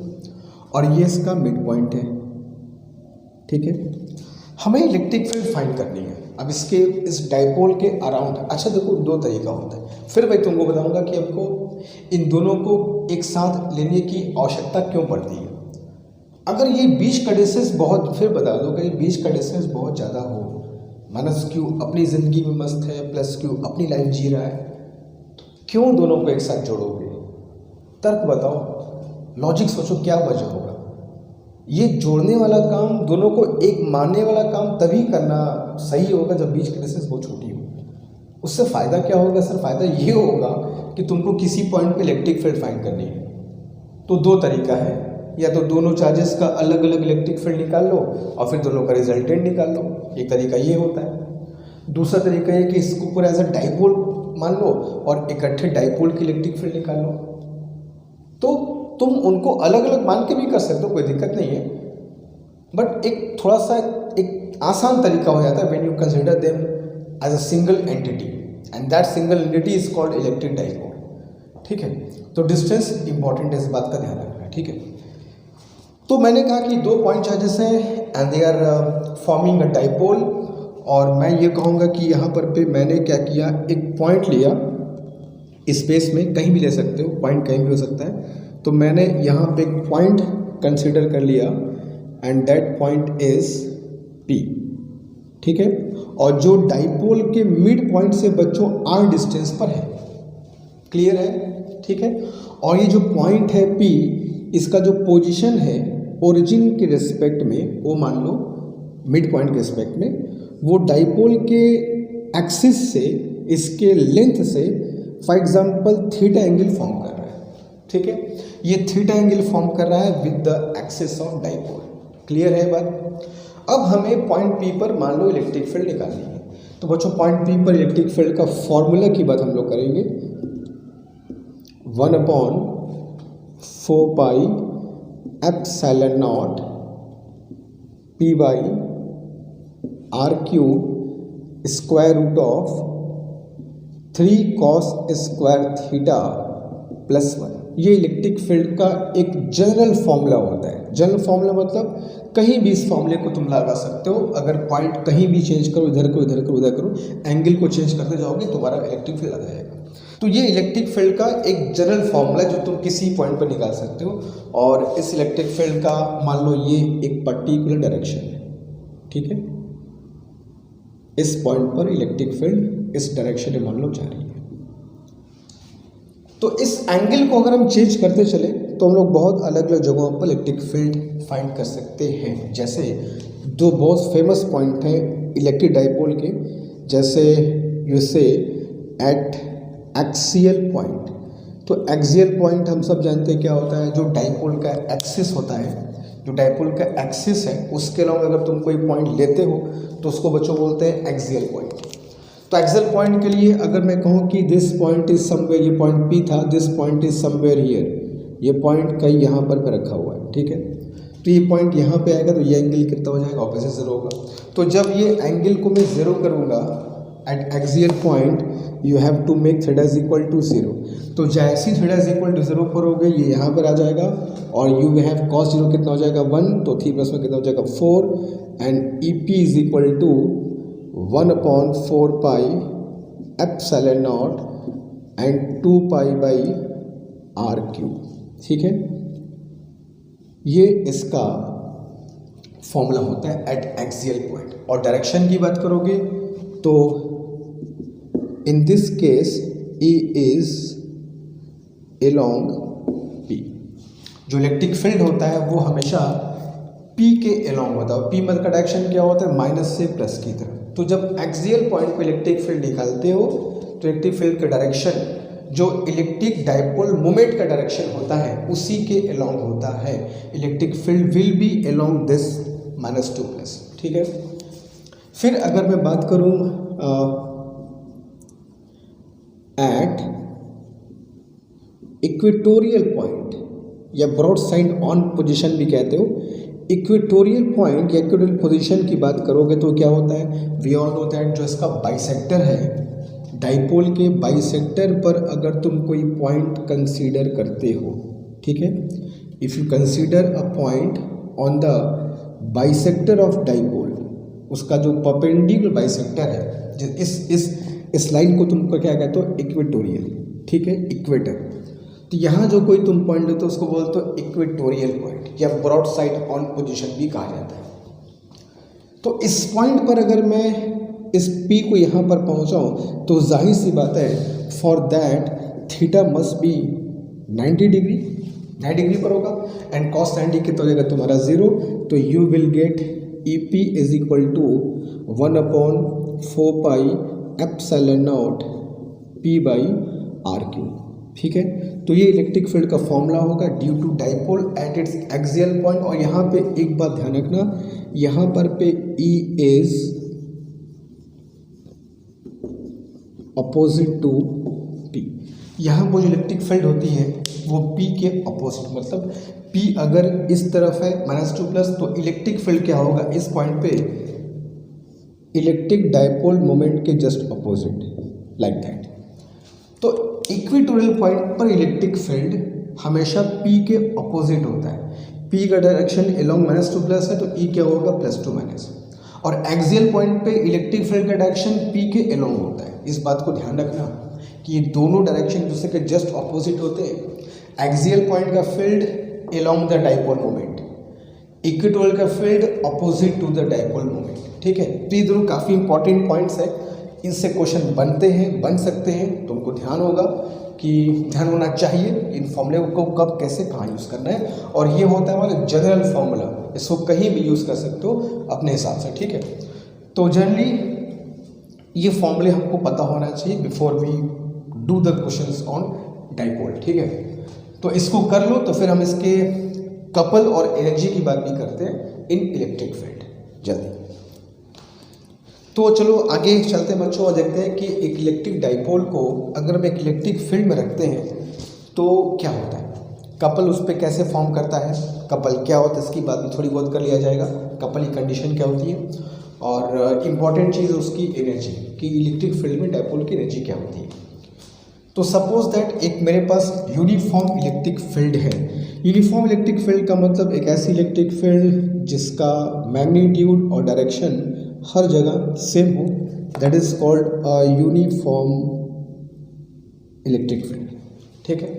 और ये इसका मिड पॉइंट है, ठीक है। हमें इलेक्ट्रिक फील्ड फाइंड करनी है। अब इस डाइपोल के अराउंड, अच्छा देखो 2 तरीका होता है, फिर मैं तुमको बताऊंगा कि हमको इन दोनों को एक साथ लेने की आवश्यकता क्यों पड़ती है। अगर ये बीच का डिस्टेंस बहुत, फिर बता दो कि बीच का डिस्टेंस बहुत ज़्यादा हो, -q अपनी ज़िंदगी में मस्त है, +q अपनी लाइफ जी रहा है, तो क्यों दोनों को एक साथ जोड़ोगे? तर्क बताओ, लॉजिक सोचो, क्या वजह होगा? ये जोड़ने वाला काम, दोनों को एक मानने वाला काम तभी करना सही होगा जब बीच की डिस्टेंस बहुत छोटी हो। उससे फ़ायदा क्या होगा सर? फ़ायदा ये होगा कि तुमको किसी पॉइंट पे इलेक्ट्रिक फील्ड फाइंड करनी है। तो दो तरीका है, या तो दोनों चार्जेस का अलग अलग इलेक्ट्रिक फील्ड निकाल लो और फिर दोनों का रिजल्टेंट निकाल लो। एक तरीका ये होता है। दूसरा तरीका ये कि इसको पूरा एज अ डाइपोल मान लो और इकट्ठे डाइपोल की इलेक्ट्रिक फील्ड निकाल लो। तो तुम उनको अलग अलग मान के भी कर सकते हो, कोई दिक्कत नहीं है, बट एक थोड़ा सा एक आसान तरीका हो जाता है when you consider them as a single entity and that single entity is called electric dipole. ठीक है, तो डिस्टेंस इंपॉर्टेंट है, इस बात का ध्यान रखना है। ठीक है, तो मैंने कहा कि दो पॉइंट चार्जेस हैं and they are forming a dipole, और मैं ये कहूँगा कि यहाँ पर पे मैंने क्या किया, एक पॉइंट लिया स्पेस में, कहीं भी ले सकते हो, पॉइंट कहीं भी हो सकता है। तो मैंने यहाँ पे एक पॉइंट कंसिडर कर लिया and that point is P। ठीक है, और जो डाइपोल के मिड पॉइंट से बच्चों r डिस्टेंस पर है। क्लियर है? ठीक है, और ये जो पॉइंट है P, इसका जो पोजीशन है ओरिजिन के रिस्पेक्ट में, वो मान लो मिड पॉइंट के रिस्पेक्ट में, वो डाइपोल के एक्सिस से, इसके लेंथ से for example theta angle form कर रहा है। ठीक है, ये थीटा एंगल फॉर्म कर रहा है with the axis of dipole. Clear है बात? अब हमें पॉइंट P पर मान लो इलेक्ट्रिक फील्ड निकालनी है। तो बच्चों पॉइंट P पर इलेक्ट्रिक फील्ड का फॉर्मूला की बात हम लोग करेंगे, 1/4 pi epsilon naught P by R cube square root of 3 cos square theta plus 1। ये इलेक्ट्रिक फील्ड का एक जनरल फॉर्मूला होता है। जनरल फॉर्मूला मतलब कहीं भी इस फॉर्मूले को तुम लगा सकते हो। अगर पॉइंट कहीं भी चेंज करो, इधर करो, इधर करो, उधर करो, एंगल को चेंज करते जाओगे तुम्हारा इलेक्ट्रिक फील्ड आ जाएगा। तो ये इलेक्ट्रिक फील्ड का एक जनरल फॉर्मूला जो तुम किसी पॉइंट पर निकाल सकते हो। और इस इलेक्ट्रिक फील्ड का मान लो ये एक पर्टिकुलर डायरेक्शन है। ठीक है, इस पॉइंट पर इलेक्ट्रिक फील्ड इस डायरेक्शन में मान लो जा रही है। तो इस एंगल को अगर हम चेंज करते चले तो हम लोग बहुत अलग अलग जगहों पर इलेक्ट्रिक फील्ड फाइंड कर सकते हैं। जैसे दो बहुत फेमस पॉइंट हैं इलेक्ट्रिक डाइपोल के, जैसे यू से एट एक्सियल पॉइंट। तो एक्सियल पॉइंट हम सब जानते हैं क्या होता है, जो डाइपोल का एक्सिस होता है, जो डाइपोल का एक्सिस है उसके अलावा अगर तुम कोई पॉइंट लेते हो तो उसको बच्चों बोलते हैं एक्सियल पॉइंट। तो एक्सियल पॉइंट के लिए अगर मैं कहूँ कि दिस पॉइंट इज समवेयर, ये पॉइंट P था, this point is somewhere here, ये पॉइंट कहीं यहाँ पर रखा हुआ है। ठीक है, तो ये पॉइंट यहाँ पे आएगा तो ये एंगल कितना हो जाएगा, ऑपोजिट जीरो होगा। तो जब ये एंगल को मैं जीरो करूँगा at axial point, you have to make theta is equal to 0। तो जैसे थीटा इज इक्वल टू 0 पर हो गए, ये यहाँ पर आ जाएगा और यू हैव कॉस 0 कितना हो जाएगा 1, तो 3 प्लस में कितना हो जाएगा 4 and EP is equal to 1/4 pi epsilon naught and 2 pi by R cube. ठीक है, ये इसका फॉर्मूला होता है एट एक्सियल पॉइंट। और डायरेक्शन की बात करोगे तो in this case E is along P। जो इलेक्ट्रिक फील्ड होता है वो हमेशा P के अलोंग होता है। P मतलब का डायरेक्शन क्या होता है, माइनस से प्लस की तरफ। तो जब एक्सियल पॉइंट पे इलेक्ट्रिक फील्ड निकालते हो तो इलेक्ट्रिक फील्ड का डायरेक्शन जो इलेक्ट्रिक डाइपोल मोमेंट का डायरेक्शन होता है उसी के अलोंग होता है। Electric field will be along this -2+। ठीक है, फिर अगर मैं बात करूं एट इक्वेटोरियल पॉइंट या ब्रॉड साइड ऑन पोजीशन भी कहते हो, इक्वेटोरियल पॉइंट या इक्वेटोरियल पोजीशन की बात करोगे तो क्या होता है, वी ऑल नो दैट जो इसका बाइसेक्टर है, डाइपोल के बाइसेक्टर पर अगर तुम कोई पॉइंट कंसीडर करते हो, ठीक है, if you consider a point on the bisector of dipole, उसका जो परपेंडिकुलर बाइसेक्टर है, इस लाइन को तुम क्या कहते हो, इक्वेटोरियल। ठीक है, इक्वेटर। तो यहाँ जो कोई तुम पॉइंट लेते हो उसको बोलते हो इक्वेटोरियल पॉइंट या ब्रॉड साइड ऑन पोजीशन भी कहा जाता है। तो इस पॉइंट पर अगर मैं इस P को यहाँ पर पहुँचाऊँ तो जाहिर सी बात है, for that theta must be 90 degree. 90 degree पर होगा, एंड cos 90 कितना हो जाएगा तुम्हारा 0, तो you will get EP is equal to 1/4 pi epsilon naught P/r cube. ठीक है, तो ये इलेक्ट्रिक फील्ड का फॉर्मूला होगा due to dipole at its axial point. और यहाँ पे एक बात ध्यान रखना, यहाँ पर पे E is opposite to P। यहाँ वो जो इलेक्ट्रिक फील्ड होती है वो P के अपोजिट, मतलब P अगर इस तरफ है -2+, तो इलेक्ट्रिक फील्ड क्या होगा इस पॉइंट पे इलेक्ट्रिक डाइपोल मोमेंट के जस्ट अपोजिट, लाइक दैट। तो इक्वेटोरियल पॉइंट पर इलेक्ट्रिक फील्ड हमेशा P के अपोजिट होता है। P का डायरेक्शन अलोंग -2+ है, तो E क्या होगा +2-। और एक्सियल पॉइंट पे इलेक्ट्रिक फील्ड का डायरेक्शन P के अलोंग होता है। इस बात को ध्यान रखना कि ये दोनों डायरेक्शन दूसरे के जस्ट अपोजिट होते हैं। एक्सियल पॉइंट का field along the dipole moment, equatorial का field opposite to the dipole moment. ठीक है, तो ये दोनों काफ़ी इंपॉर्टेंट पॉइंट्स है, इनसे क्वेश्चन बनते हैं, बन सकते हैं। तुमको ध्यान होगा कि ध्यान होना चाहिए इन फॉर्मूले को कब कैसे कहाँ यूज़ करना है। और ये होता है हमारा जनरल फॉर्मूला, इसको कहीं भी यूज़ कर सकते हो अपने हिसाब से। ठीक है, तो जनरली ये फॉर्मूले हमको पता होना चाहिए before we do the questions on dipole. ठीक है, तो इसको कर लो, तो फिर हम इसके कपल और एनर्जी की बात भी करते हैं इन इलेक्ट्रिक फील्ड जल्दी। तो चलो आगे चलते हैं बच्चों और देखते हैं कि एक इलेक्ट्रिक डाइपोल को अगर हम एक इलेक्ट्रिक फील्ड में रखते हैं तो क्या होता है, कपल उस पर कैसे फॉर्म करता है, कपल क्या होता है इसकी बात भी थोड़ी बहुत कर लिया जाएगा, कपल की कंडीशन क्या होती है, और इम्पॉर्टेंट चीज़ उसकी एनर्जी कि इलेक्ट्रिक फील्ड में डाइपोल की एनर्जी क्या होती है। तो सपोज दैट एक मेरे पास यूनिफॉर्म इलेक्ट्रिक फील्ड है। यूनिफॉर्म इलेक्ट्रिक फील्ड का मतलब एक ऐसी इलेक्ट्रिक फील्ड जिसका मैग्नीट्यूड और डायरेक्शन हर जगह सेम हो, that is called a uniform electric field. ठीक है,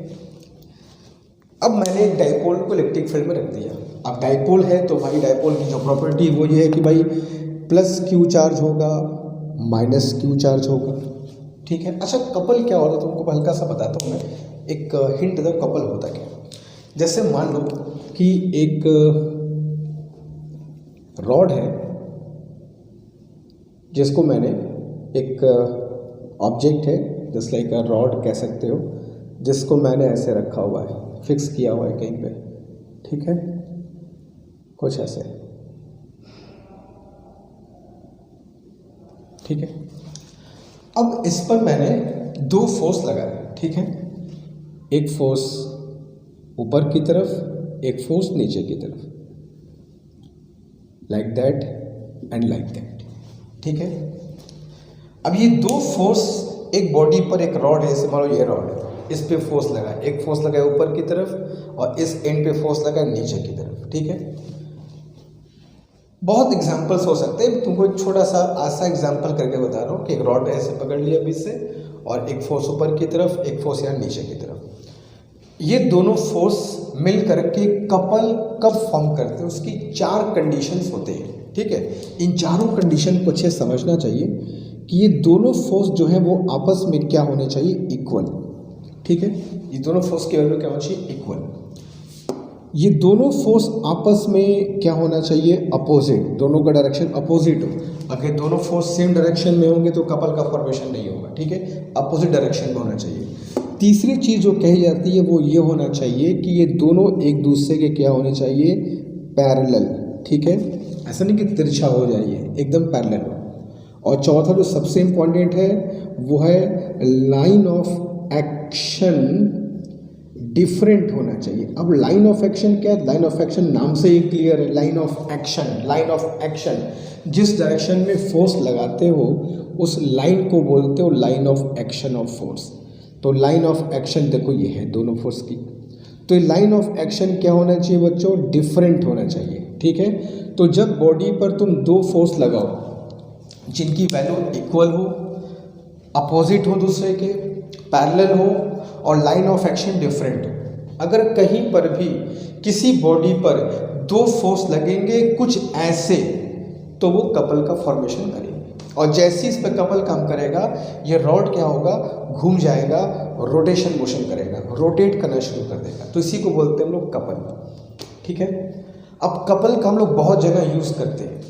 अब मैंने एक डाइपोल को इलेक्ट्रिक फील्ड में रख दिया। अब डाइपोल है तो भाई डाइपोल की जो प्रॉपर्टी वो ये है कि भाई +Q चार्ज होगा, -Q चार्ज होगा। ठीक है, अच्छा कपल क्या होता है तुमको हल्का सा बताता हूँ मैं, एक हिंट दो कपल होता क्या। जैसे मान लो कि एक रॉड है जिसको मैंने एक ऑब्जेक्ट है जस्ट लाइक अ रॉड कह सकते हो, जिसको मैंने ऐसे रखा हुआ है, फिक्स किया हुआ है कहीं पे। ठीक है, कुछ ऐसे। ठीक है, अब इस पर मैंने 2 फोर्स लगाए। ठीक है, एक फोर्स ऊपर की तरफ, एक फोर्स नीचे की तरफ, like that and like that. ठीक है, अब ये 2 फोर्स एक बॉडी पर, एक रॉड है, जैसे मान लो ये रॉड है, इस पे फोर्स लगा, एक फोर्स लगा ऊपर की तरफ और इस एंड पे फोर्स लगा नीचे की तरफ। ठीक है, बहुत एग्जांपल्स हो सकते हैं, तुमको एक छोटा सा आसा एग्जांपल करके बता रहा हूँ कि एक रॉड ऐसे पकड़ लिया बीच से और एक फोर्स ऊपर की तरफ, एक फोर्स यहाँ नीचे की तरफ। ये दोनों फोर्स मिल करके कपल कब फॉर्म करते हैं, उसकी 4 कंडीशंस होते हैं। ठीक है, इन चारों कंडीशन को अच्छे समझना चाहिए कि ये दोनों फोर्स जो है वो आपस में क्या होने चाहिए, इक्वल। ठीक है, ये दोनों फोर्स की वैल्यू क्या होनी चाहिए, इक्वल। ये दोनों फोर्स आपस में क्या होना चाहिए, अपोजिट, दोनों का डायरेक्शन अपोजिट हो। अगर दोनों फोर्स सेम डायरेक्शन में होंगे तो कपल का फॉर्मेशन नहीं होगा। ठीक है, अपोजिट डायरेक्शन में होना चाहिए। तीसरी चीज़ जो कही जाती है वो ये होना चाहिए कि ये दोनों एक दूसरे के क्या होने चाहिए, पैरेलल। ठीक है, ऐसा नहीं कि तिरछा हो जाइए, एकदम पैरेलल हो। और चौथा जो सबसे इम्पॉर्टेंट है वो है लाइन ऑफ एक्शन डिफरेंट होना चाहिए। अब लाइन ऑफ एक्शन क्या है, लाइन ऑफ एक्शन नाम से ही क्लियर है, line of action. Line of action, जिस डायरेक्शन में फोर्स लगाते हो उस लाइन को बोलते हो line of action of force. तो लाइन ऑफ एक्शन देखो ये है दोनों फोर्स की, तो ये लाइन ऑफ एक्शन क्या होना चाहिए बच्चों, डिफरेंट होना चाहिए। ठीक है, तो जब बॉडी पर तुम 2 फोर्स लगाओ जिनकी वैल्यू इक्वल हो, अपोजिट हो दूसरे के, पैरेलल हो और लाइन ऑफ एक्शन डिफरेंट हो, अगर कहीं पर भी किसी बॉडी पर 2 फोर्स लगेंगे कुछ ऐसे, तो वो कपल का फॉर्मेशन करेंगे। और जैसे इस पर कपल काम करेगा ये रॉड क्या होगा, घूम जाएगा रोटेशन मोशन करेगा, रोटेट करना शुरू कर देगा। तो इसी को बोलते हैं हम लोग कपल। ठीक है, अब कपल का हम लोग बहुत जगह यूज़ करते हैं।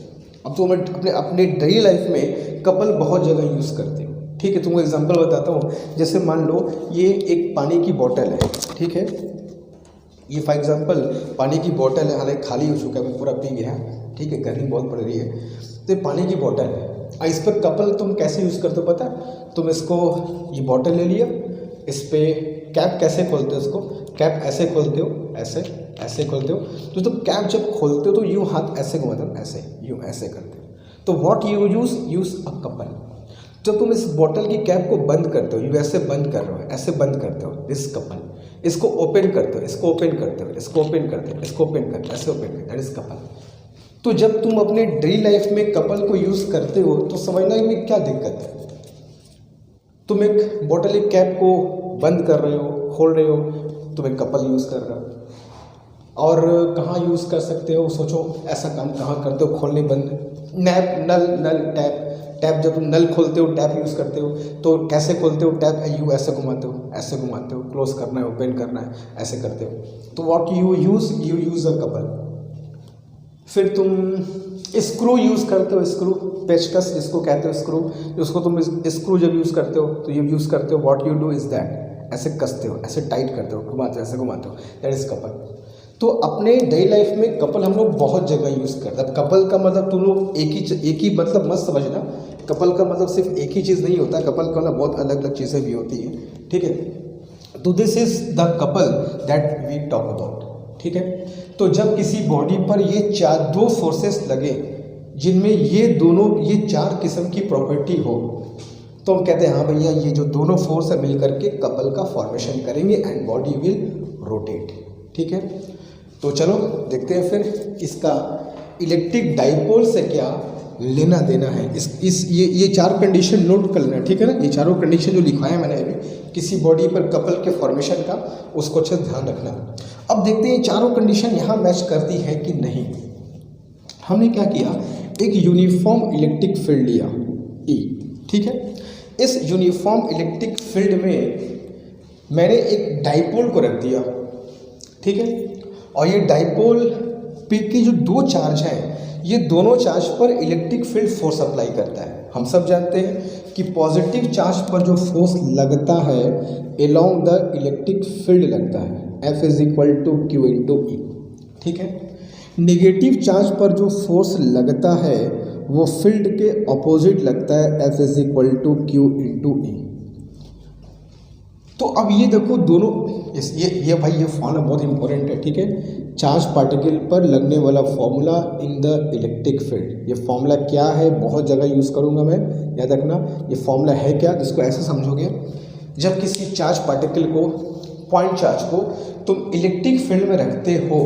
अब तो मैं अपने अपने डेली लाइफ में कपल बहुत जगह यूज़ करते हो। ठीक है, तुमको एग्जांपल बताता हूँ। जैसे मान लो ये एक पानी की बोतल है। ठीक है, ये फॉर एग्जांपल पानी की बोतल है, हालांकि खाली हो चुका है, मैं पूरा पी गया। ठीक है, गर्मी बहुत पड़ रही है, तो ये पानी की बोतल है। इस पर कपल तुम कैसे यूज़ करते हो पता है? तुम इसको, ये बोतल ले लिया, इस पर कैप कैसे खोलते हो? इसको कैप ऐसे खोलते हो, ऐसे ऐसे खोलते हो। तो तुम कैप जब खोलते हो तो यूँ हाथ ऐसे घुमाते हो, ऐसे यूँ ऐसे करते हो। तो what you use a couple. जब तुम इस बोतल की कैप को बंद करते हो, यू ऐसे बंद कर रहे हो, ऐसे बंद करते हो, दिस कपल। इसको ओपन करते हो, इसको ओपन करते हो, इसको ओपन करते हो, इसको ओपन करते हो, ऐसे ओपन करते हो, दैट इज कपल। तो जब तुम अपने डेली लाइफ में कपल को यूज़ करते हो तो समझना में क्या दिक्कत है। तुम एक बोतल की कैप को बंद कर रहे हो, खोल रहे हो, तुम एक कपल यूज़ कर रहे हो। और कहाँ यूज़ कर सकते हो? सोचो, ऐसा काम कहाँ करते हो? खोलने बंद, नल टैप। टैप जब तुम नल खोलते हो, टैप यूज़ करते हो, तो कैसे खोलते हो? टैप यू ऐसे घुमाते हो, ऐसे घुमाते हो, क्लोज करना है, ओपन करना है, ऐसे करते हो। तो what you use a couple. फिर तुम स्क्रू यूज़ करते हो, स्क्रू, पेचकस जिसको कहते हो, स्क्रू। उसको तुम स्क्रू जब यूज़ करते हो तो ये यूज़ करते हो, what you do is that, ऐसे कसते हो, ऐसे टाइट करते हो, घुमाते हो, ऐसे घुमाते हो, दैट इज़ कपल। तो अपने डेली लाइफ में कपल हम लोग बहुत जगह यूज़ करते हैं। कपल का मतलब तुम लोग एक ही मतलब मत समझना। कपल का मतलब सिर्फ एक ही चीज़ नहीं होता, कपल का मतलब बहुत अलग अलग चीज़ें भी होती हैं। ठीक है, तो this is the couple that we talk about. ठीक है, तो जब किसी बॉडी पर ये दो फोर्सेस लगे जिनमें ये चार किस्म की प्रॉपर्टी हो, तो हम कहते हैं हाँ भैया, ये जो दोनों फोर्स है मिल करके कपल का फॉर्मेशन करेंगे एंड बॉडी विल रोटेट। ठीक है, तो चलो देखते हैं फिर इसका इलेक्ट्रिक डाइपोल से क्या लेना देना है। ये चार कंडीशन नोट कर लेना। ठीक है ना, ये चारों कंडीशन जो लिखवाया है मैंने अभी किसी बॉडी पर कपल के फॉर्मेशन का, उसको अच्छे ध्यान रखना। अब देखते हैं ये चारों कंडीशन यहाँ मैच करती है कि नहीं। हमने क्या किया, एक यूनिफॉर्म इलेक्ट्रिक फील्ड लिया ई। ठीक है, इस यूनिफॉर्म इलेक्ट्रिक फील्ड में मैंने एक डाइपोल को रख दिया। ठीक है, और ये डाइपोल पे की जो दो चार्ज हैं, ये दोनों चार्ज पर इलेक्ट्रिक फील्ड फोर्स अप्लाई करता है। हम सब जानते हैं कि पॉजिटिव चार्ज पर जो फोर्स लगता है अलोंग द इलेक्ट्रिक फील्ड लगता है, F is equal to q into e. ठीक है, नेगेटिव चार्ज पर जो फोर्स लगता है वो फील्ड के ऑपोजिट लगता है, F is equal to q into e. तो अब ये देखो दोनों, ये भाई ये फॉर्मूला बहुत इंपॉर्टेंट है। ठीक है, चार्ज पार्टिकल पर लगने वाला formula in the electric field. ये फॉर्मूला क्या है, बहुत जगह यूज़ करूँगा मैं, याद रखना। ये फॉर्मूला है क्या, जिसको ऐसे समझोगे, जब किसी चार्ज पार्टिकल को, पॉइंट चार्ज को तुम इलेक्ट्रिक फील्ड में रखते हो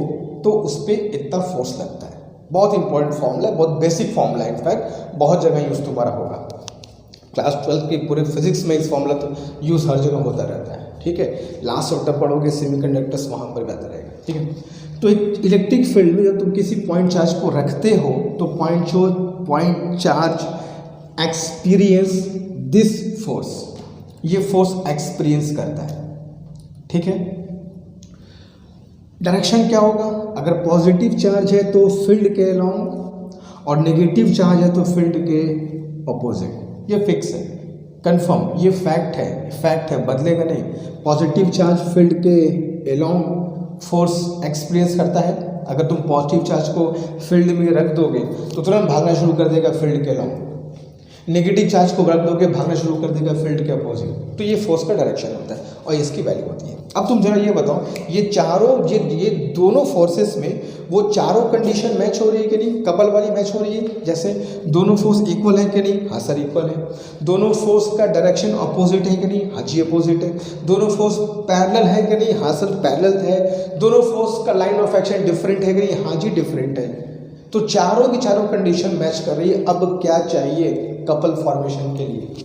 तो उस पर इतना फोर्स लगता है। बहुत इंपॉर्टेंट फॉर्मूला है, बहुत बेसिक फॉर्मूला है, इनफैक्ट बहुत जगह यूज़ तुम्हारा होगा। क्लास 12 के पूरे फिजिक्स में इस फॉर्मूला तो यूज़ हर जगह होता रहता है। ठीक है, लास्ट चैप्टर पढ़ोगे सेमीकंडक्टर्स, वहाँ पर बेहतर रहेगा। ठीक है, तो एक इलेक्ट्रिक फील्ड में जब तुम किसी पॉइंट चार्ज को रखते हो तो point charge experience this force, ये फोर्स एक्सपीरियंस करता है। ठीक है, डायरेक्शन क्या होगा, अगर पॉजिटिव चार्ज है तो फील्ड के अलोंग और नेगेटिव चार्ज है तो फील्ड के ऑपोजिट। ये फिक्स है, कंफर्म, ये फैक्ट है, बदलेगा नहीं। पॉजिटिव चार्ज फील्ड के अलोंग फोर्स एक्सपीरियंस करता है। अगर तुम पॉजिटिव चार्ज को फील्ड में रख दोगे तो तुरंत भागना शुरू कर देगा फील्ड के अलोंग। नेगेटिव चार्ज को रख दोगे, भागना शुरू कर देगा फील्ड के अपोजिट। तो ये फोर्स का डायरेक्शन होता है और इसकी वैल्यू होती है। अब तुम जरा ये बताओ, ये दोनों फोर्सेस में वो चारों कंडीशन मैच हो रही है कि नहीं, कपल वाली मैच हो रही है। जैसे दोनों फोर्स इक्वल है कि नहीं, हाँ सर इक्वल है। दोनों फोर्स का डायरेक्शन अपोजिट है कि नहीं, हाँ जी अपोजिट है। दोनों फोर्स पैरेलल है कि नहीं, हाँ सर पैरेलल है। दोनों फोर्स का लाइन ऑफ एक्शन डिफरेंट है कि नहीं, हाँ जी डिफरेंट है। तो चारों की चारों कंडीशन मैच कर रही है। अब क्या चाहिए कपल फॉर्मेशन के लिए,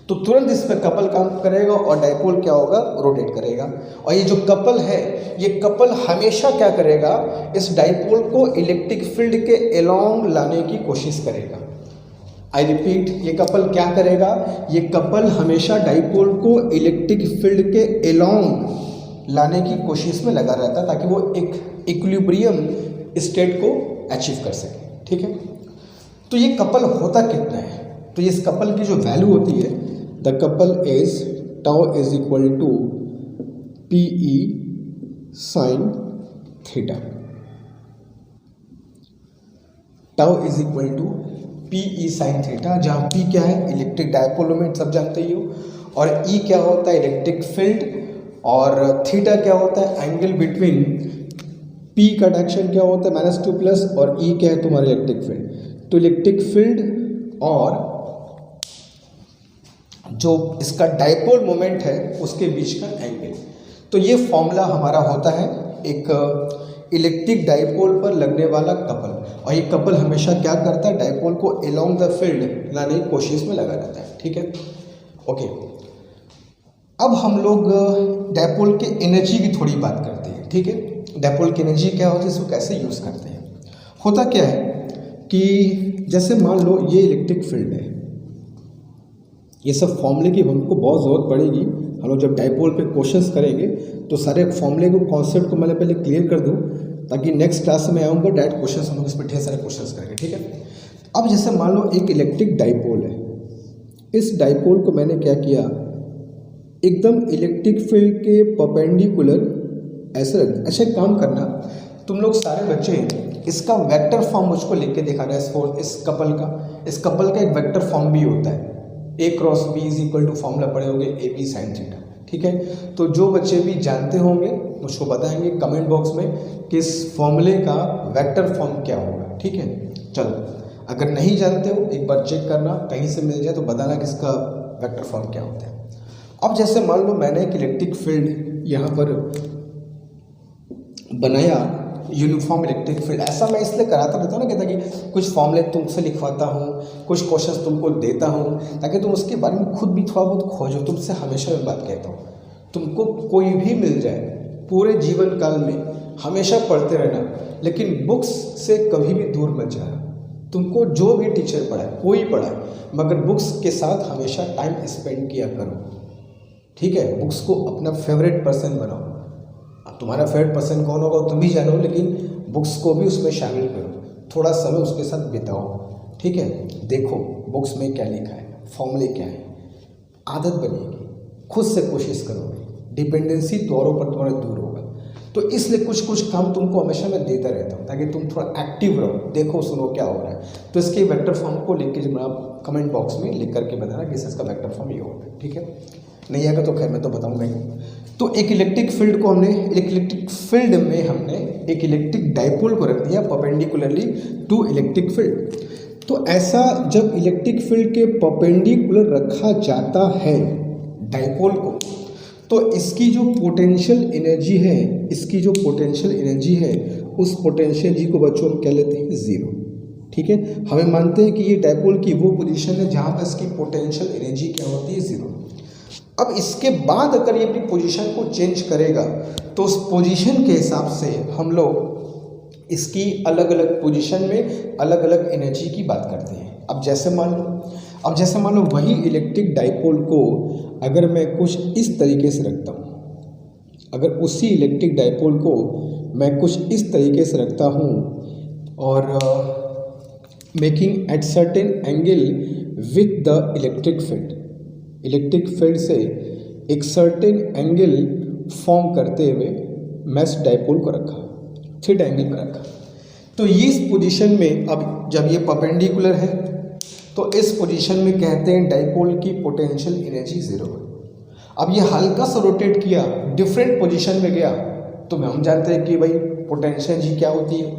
तो तुरंत इस पर कपल काम करेगा और डाइपोल क्या होगा, रोटेट करेगा। और ये जो कपल है, ये कपल हमेशा क्या करेगा, इस डाइपोल को इलेक्ट्रिक फील्ड के अलोंग लाने की कोशिश करेगा। आई रिपीट, ये कपल क्या करेगा, ये कपल हमेशा डाइपोल को इलेक्ट्रिक फील्ड के अलोंग लाने की कोशिश में लगा रहता है ताकि वो एक इक्विलिब्रियम स्टेट को अचीव कर सके। ठीक है, तो ये कपल होता कितना है, तो इस कपल की जो वैल्यू होती है, the couple is tau is equal to P E sine theta. Tau is equal to P E sine theta, जहाँ पी क्या है, इलेक्ट्रिक डायपोल मोमेंट सब जानते ही हो, और ई क्या होता है, इलेक्ट्रिक फील्ड, और थीटा क्या होता है, एंगल बिटवीन पी का डायरेक्शन क्या होता है -2 और ई क्या है तुम्हारा इलेक्ट्रिक फील्ड। तो इलेक्ट्रिक फील्ड और जो इसका डायपोल मोमेंट है उसके बीच का एंगल, तो ये फॉर्मूला हमारा होता है एक इलेक्ट्रिक डायपोल पर लगने वाला कपल, और ये कपल हमेशा क्या करता है, डायपोल को अलोंग द फील्ड लाने की कोशिश में लगा रहता है। ठीक है, ओके। अब हम लोग डायपोल के एनर्जी की थोड़ी बात करते हैं। ठीक है, डायपोल की एनर्जी क्या होती है, इसको कैसे यूज़ करते हैं। होता क्या है कि जैसे मान लो ये इलेक्ट्रिक फील्ड है, ये सब फॉर्मूले की हमको बहुत ज़रूरत पड़ेगी, हम लोग जब डायपोल पे क्वेश्चंस करेंगे तो सारे फॉर्मूले को कॉन्सेप्ट को मैं पहले क्लियर कर दूं ताकि नेक्स्ट क्लास में आऊँगा डायरेक्ट क्वेश्चंस हम लोग इस पर ढेर सारे क्वेश्चंस करेंगे। ठीक है, अब जैसे मान लो एक इलेक्ट्रिक डायपोल है, इस डायपोल को मैंने क्या किया, एकदम इलेक्ट्रिक फील्ड के परपेंडिकुलर ऐसे रख। अच्छा, एक काम करना, तुम लोग सारे बच्चे इसका वेक्टर फॉर्म मुझको लिख के दिखाना है। इस कपल का एक वेक्टर फॉर्म भी होता है, a cross b is equal to formula पढ़े होंगे ए बी साइन थीटा। ठीक है, तो जो बच्चे भी जानते होंगे मुझको बताएंगे कमेंट बॉक्स में कि इस फॉर्मूले का वेक्टर फॉर्म क्या होगा। ठीक है, चलो, अगर नहीं जानते हो एक बार चेक करना, कहीं से मिल जाए तो बताना कि इसका वेक्टर फॉर्म क्या होता है। अब जैसे मान लो मैंने एक इलेक्ट्रिक फील्ड यहाँ पर बनाया, यूनिफॉर्म इलेक्ट्रिक फील्ड। ऐसा मैं इसलिए कराता रहता हूँ ना, कहता कि कुछ फॉर्मूले तुमसे लिखवाता हूँ, कुछ क्वेश्चंस तुमको देता हूँ ताकि तुम उसके बारे में खुद भी थोड़ा बहुत खोजो। तुमसे हमेशा मैं बात कहता हूँ, तुमको कोई भी मिल जाए पूरे जीवन काल में हमेशा पढ़ते रहना, लेकिन बुक्स से कभी भी दूर मत जाना। तुमको जो भी टीचर पढ़ाए, कोई पढ़ाए, मगर बुक्स के साथ हमेशा टाइम स्पेंड किया करो। ठीक है, बुक्स को अपना फेवरेट पर्सन बनाओ। अब तुम्हारा फेवरेट पर्सन कौन होगा तुम भी जानो, लेकिन बुक्स को भी उसमें शामिल करो, थोड़ा समय उसके साथ बिताओ। ठीक है, देखो बुक्स में क्या लिखा है, फॉर्मूले क्या है, आदत बनेगी, खुद से कोशिश करोगे, डिपेंडेंसी तौरों पर तुम्हारा दूर होगा। तो इसलिए कुछ कुछ काम तुमको हमेशा मैं देता रहता हूँ ताकि तुम थोड़ा एक्टिव रहो, देखो सुनो क्या हो रहा है। तो इसके वेक्टर फॉर्म को लिख के आप कमेंट बॉक्स में लिख करके बताना कि इसका वेक्टर फॉर्म ये होगा। ठीक है, नहीं आएगा तो खैर मैं तो बताऊंगा ही। तो एक इलेक्ट्रिक फील्ड को हमने इलेक्ट्रिक फील्ड में हमने एक इलेक्ट्रिक डायपोल को रख दिया परपेंडिकुलरली टू इलेक्ट्रिक फील्ड। तो ऐसा जब इलेक्ट्रिक फील्ड के परपेंडिकुलर रखा जाता है डायपोल को, तो इसकी जो पोटेंशियल एनर्जी है, उस पोटेंशियल एनर्जी को बच्चों हम क्या लेते हैं, जीरो। ठीक है, हमें मानते हैं कि ये डायपोल की वो पोजीशन है जहाँ पर इसकी पोटेंशियल एनर्जी क्या होती है, जीरो। अब इसके बाद अगर ये अपनी पोजीशन को चेंज करेगा तो उस पोजीशन के हिसाब से हम लोग इसकी अलग अलग पोजीशन में अलग अलग एनर्जी की बात करते हैं। अब जैसे मान लो वही इलेक्ट्रिक डायपोल को अगर मैं कुछ इस तरीके से रखता हूँ, अगर उसी इलेक्ट्रिक डायपोल को मैं कुछ इस तरीके से रखता हूँ और making at certain angle with the electric field से एक सर्टेन एंगल फॉर्म करते हुए मैं इस डायपोल को रखा, थीटा एंगल पर रखा। तो ये इस पोजीशन में, अब जब ये परपेंडिकुलर है तो इस पोजीशन में कहते हैं डायपोल की पोटेंशियल एनर्जी जीरो है। अब ये हल्का सा रोटेट किया, डिफरेंट पोजीशन में गया, तो हम जानते हैं कि भाई पोटेंशियल एनर्जी क्या होती है,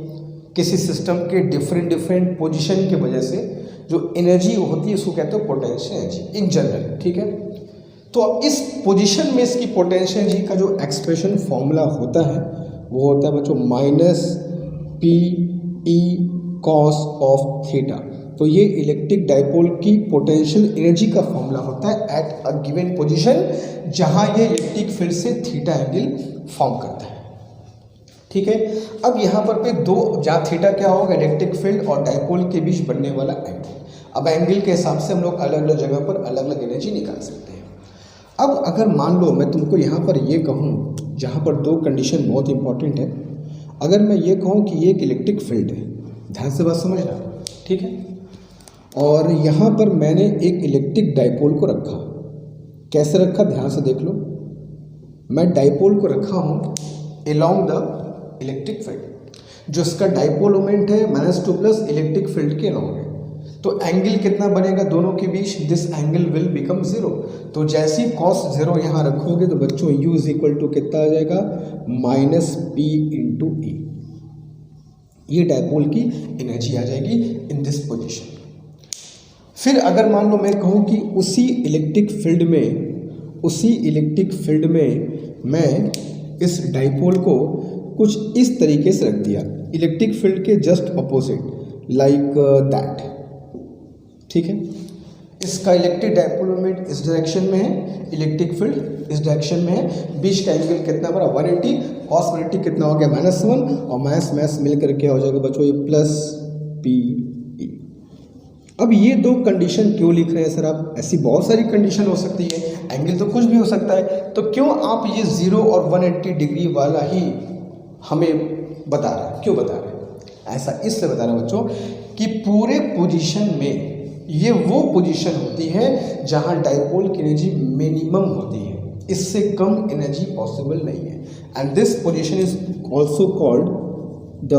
किसी सिस्टम के डिफरेंट पोजीशन की वजह से जो एनर्जी होती है उसको कहते हैं पोटेंशियल एनर्जी इन जनरल। ठीक है, तो इस पोजीशन में इसकी पोटेंशियल एनर्जी का जो एक्सप्रेशन फॉर्मूला होता है वो होता है बच्चों -P E cos of theta. तो ये इलेक्ट्रिक डायपोल की पोटेंशियल एनर्जी का फॉर्मूला होता है एट अ गिवन पोजीशन जहां ये इलेक्ट्रिक फील्ड से थीटा एंगल फॉर्म करता है। ठीक है, अब यहाँ पर पे दो, जहाँ थीटा क्या होगा, इलेक्ट्रिक फील्ड और डायपोल के बीच बनने वाला एंगल। अब एंगल के हिसाब से हम लोग अलग अलग जगह पर अलग अलग एनर्जी निकाल सकते हैं। अब अगर मान लो मैं तुमको यहाँ पर ये कहूँ, जहाँ पर दो कंडीशन बहुत इंपॉर्टेंट है, अगर मैं ये कहूँ कि ये एक इलेक्ट्रिक फील्ड है, ध्यान से बात समझना, ठीक है, और यहाँ पर मैंने एक इलेक्ट्रिक डाइपोल को रखा। कैसे रखा, ध्यान से देख लो। मैं डाइपोल को रखा हूँ अलोंग द इलेक्ट्रिक फील्ड, जो इसका डाइपोल मोमेंट है -2 इलेक्ट्रिक फील्ड के अलोंग है। तो एंगल कितना बनेगा दोनों के बीच, दिस एंगल विल बिकम 0। तो जैसे ही cos 0 यहाँ रखोगे तो बच्चों u इज इक्वल टू कितना आ जाएगा, -p इंटू ई। ये डाइपोल की एनर्जी आ जाएगी इन दिस पोजिशन। फिर अगर मान लो मैं कहूँ कि उसी इलेक्ट्रिक फील्ड में मैं इस डाइपोल को कुछ इस तरीके से रख दिया, इलेक्ट्रिक फील्ड के जस्ट अपोजिट, लाइक दैट, ठीक है। इसका इलेक्ट्रिक डाइपोल मोमेंट इस डायरेक्शन में है, इलेक्ट्रिक फील्ड इस डायरेक्शन में है, बीच का एंगल कितना बड़ा 180, cos 180 कितना हो गया -1, और माइनस मिल करके हो जाएगा बच्चों ये +PE। अब ये दो कंडीशन क्यों लिख रहे हैं सर आप, ऐसी बहुत सारी कंडीशन हो सकती है, एंगल तो कुछ भी हो सकता है, तो क्यों आप ये 0 और 180 डिग्री वाला ही हमें बता रहे हैं, क्यों बता रहे हैं? ऐसा इसलिए बता रहे हैं बच्चों कि पूरे पोजीशन में ये वो पोजीशन होती है जहां डाइपोल की एनर्जी मिनिमम होती है, इससे कम एनर्जी पॉसिबल नहीं है। And this position is also called the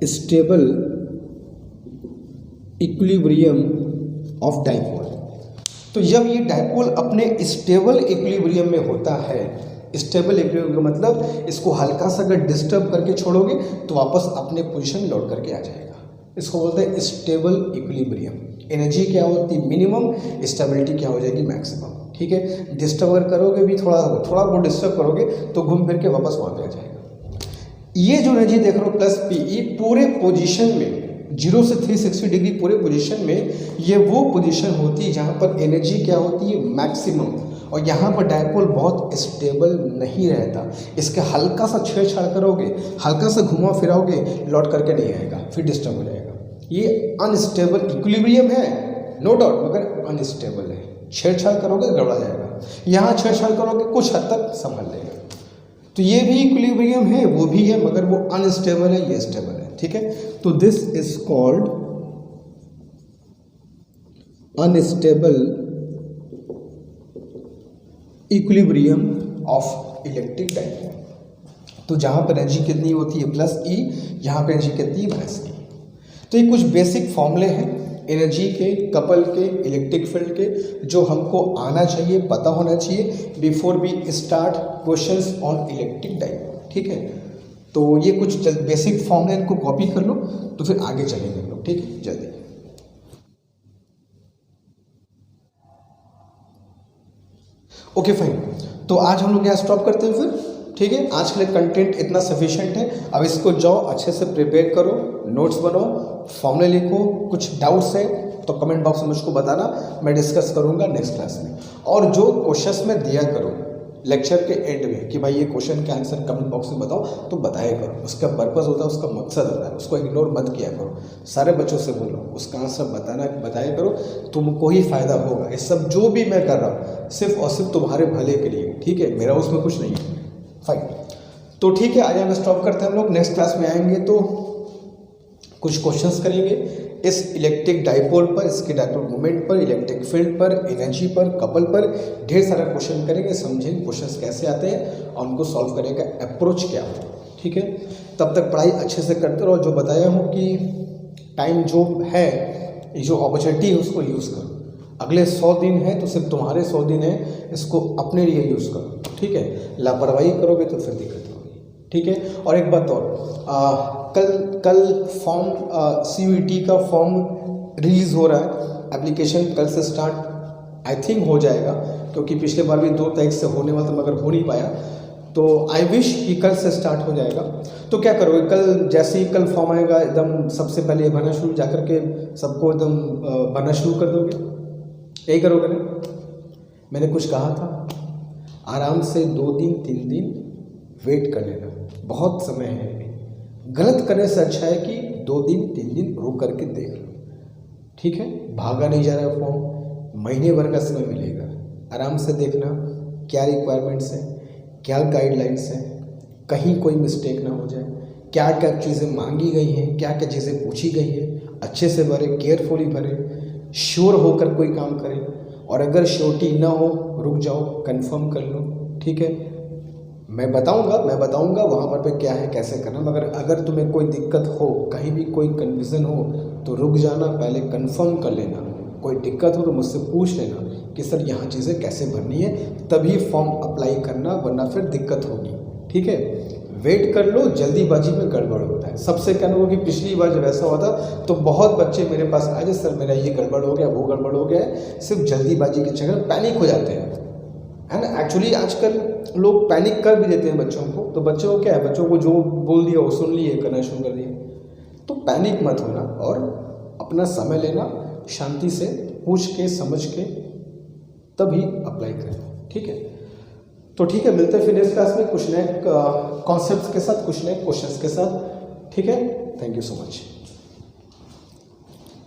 stable equilibrium of dipole. तो जब ये डाइपोल अपने स्टेबल इक्विलिब्रियम में होता है, स्टेबल इक्विलिब्रियम का मतलब इसको हल्का सा अगर डिस्टर्ब करके छोड़ोगे तो वापस अपने पोजीशन लौट करके आ जाएगा, इसको बोलते हैं स्टेबल इक्विलिब्रियम। एनर्जी क्या होती है मिनिमम, स्टेबिलिटी क्या हो जाएगी मैक्सिमम, ठीक है। डिस्टर्ब अगर करोगे भी थोड़ा बहुत डिस्टर्ब करोगे तो घूम फिर के वापस वहाँ पे आ जाएगा। ये जो एनर्जी देख रहे हो +PE पूरे पोजीशन में 0 से 360 डिग्री पूरे पोजीशन में, ये वो पोजीशन होती है जहाँ पर एनर्जी क्या होती है मैक्सिमम, और यहाँ पर डाइपोल बहुत स्टेबल नहीं रहता, इसके हल्का सा छेड़छाड़ करोगे, हल्का सा घुमा फिराओगे, लौट करके नहीं आएगा, फिर डिस्टर्ब हो जाएगा। ये अनस्टेबल इक्विलिब्रियम है नो डाउट, मगर अनस्टेबल है, छेड़छाड़ करोगे गड़बड़ा जाएगा, यहाँ छेड़छाड़ करोगे कुछ हद तक संभल लेगा। तो ये भी इक्विलिब्रियम है, वो भी है, मगर वो अनस्टेबल है, ये स्टेबल है, ठीक है। तो this is called unstable equilibrium of electric dipole. तो जहां पर एनर्जी कितनी होती है +E, यहाँ पर एनर्जी कितनी है -E। तो ये कुछ बेसिक फॉर्मूले हैं एनर्जी के, कपल के, इलेक्ट्रिक फील्ड के, जो हमको आना चाहिए, पता होना चाहिए before we start questions on electric dipole, ठीक है। तो ये कुछ बेसिक फॉर्मूले, इनको कॉपी कर लो तो फिर आगे चलेंगे हम लोग, ठीक है, जल्दी। ओके फाइन, तो आज हम लोग यहाँ स्टॉप करते हैं फिर, ठीक है। आज के लिए कंटेंट इतना सफिशिएंट है, अब इसको जाओ अच्छे से प्रिपेयर करो, नोट्स बनाओ, फॉर्मूले लिखो, कुछ डाउट्स है तो कमेंट बॉक्स में मुझको बताना, मैं डिस्कस करूंगा नेक्स्ट क्लास में। और जो क्वेश्चंस मैं दिया करो लेक्चर के एंड में कि भाई ये क्वेश्चन का आंसर कमेंट बॉक्स में बताओ, तो बताया करो, उसका पर्पस होता है, उसका मकसद होता है, उसको इग्नोर मत किया करो। सारे बच्चों से बोलो उसका आंसर बताया करो, तुमको ही फायदा होगा। ये सब जो भी मैं कर रहा हूँ सिर्फ और सिर्फ तुम्हारे भले के लिए, ठीक है, मेरा उसमें कुछ नहीं है। फाइन, तो ठीक है, आज हम स्टॉप करते हैं, हम लोग नेक्स्ट क्लास में आएंगे तो कुछ क्वेश्चंस करेंगे इस इलेक्ट्रिक डाइपोल पर, इसके डाइपोल मोमेंट पर, इलेक्ट्रिक फील्ड पर, एनर्जी पर, कपल पर, ढेर सारा क्वेश्चन करेंगे, समझेंगे क्वेश्चंस कैसे आते हैं और उनको सॉल्व करने का अप्रोच क्या हो, ठीक है। तब तक पढ़ाई अच्छे से करते रहो, जो बताया हूँ कि टाइम जो है, जो अपॉर्चुनिटी है उसको यूज़ करो। अगले 100 दिन है तो सिर्फ तुम्हारे 100 दिन है, इसको अपने लिए यूज़ करो, ठीक है। लापरवाही करोगे तो फिर दिक्कत होगी, ठीक है। और एक बात और, कल फॉर्म CUET का फॉर्म रिलीज़ हो रहा है, एप्लीकेशन कल से स्टार्ट आई थिंक हो जाएगा, क्योंकि पिछले बार भी 2 तारीख से होने वाला था मगर हो नहीं पाया, तो आई विश कि कल से स्टार्ट हो जाएगा। तो क्या करोगे, कल जैसे ही कल फॉर्म आएगा एकदम सबसे पहले भरना शुरू, जाकर के सबको एकदम भरना शुरू कर दोगे, यही करोगे ना। मैंने कुछ कहा था, आराम से 2 दिन 3 दिन वेट कर लेना, बहुत समय है। गलत करने से अच्छा है कि 2 दिन 3 दिन रुक करके देख लो, ठीक है, भागा नहीं जा रहा फॉर्म, महीने भर का समय मिलेगा, आराम से देखना क्या रिक्वायरमेंट्स हैं, क्या गाइडलाइंस हैं, कहीं कोई मिस्टेक ना हो जाए, क्या क्या चीज़ें मांगी गई हैं, क्या क्या चीज़ें पूछी गई है, अच्छे से भरे, केयरफुली भरे, श्योर होकर कोई काम करें, और अगर श्योरिटी ना हो रुक जाओ, कंफर्म कर लो, ठीक है। मैं बताऊंगा वहाँ पर पे क्या है, कैसे करना, मगर अगर तुम्हें कोई दिक्कत हो, कहीं भी कोई कन्फ्यूज़न हो तो रुक जाना, पहले कंफर्म कर लेना। कोई दिक्कत हो तो मुझसे पूछ लेना कि सर यहाँ चीज़ें कैसे भरनी है, तभी फॉर्म अप्लाई करना, वरना फिर दिक्कत होगी, ठीक है। वेट कर लो, जल्दीबाजी में गड़बड़ होता है। सबसे कहना होगा कि पिछली बार जब ऐसा हुआ था तो बहुत बच्चे मेरे पास आए, सर मेरा ये गड़बड़ हो गया, वो गड़बड़ हो गया है, सिर्फ जल्दीबाजी के चक्कर में पैनिक हो जाते हैं, है ना। एक्चुअली आजकल लोग पैनिक कर भी देते हैं बच्चों को, तो बच्चों को क्या है, बच्चों को जो बोल दिया वो सुन लिए, करना शुरू कर दिए। तो पैनिक मत होना और अपना समय लेना, शांति से पूछ के समझ के तभी अप्लाई करना, ठीक है। तो ठीक है, मिलते हैं फिर नेक्स्ट क्लास में कुछ नए कॉन्सेप्ट्स के साथ, कुछ नए क्वेश्चंस के साथ, ठीक है। Thank you so much.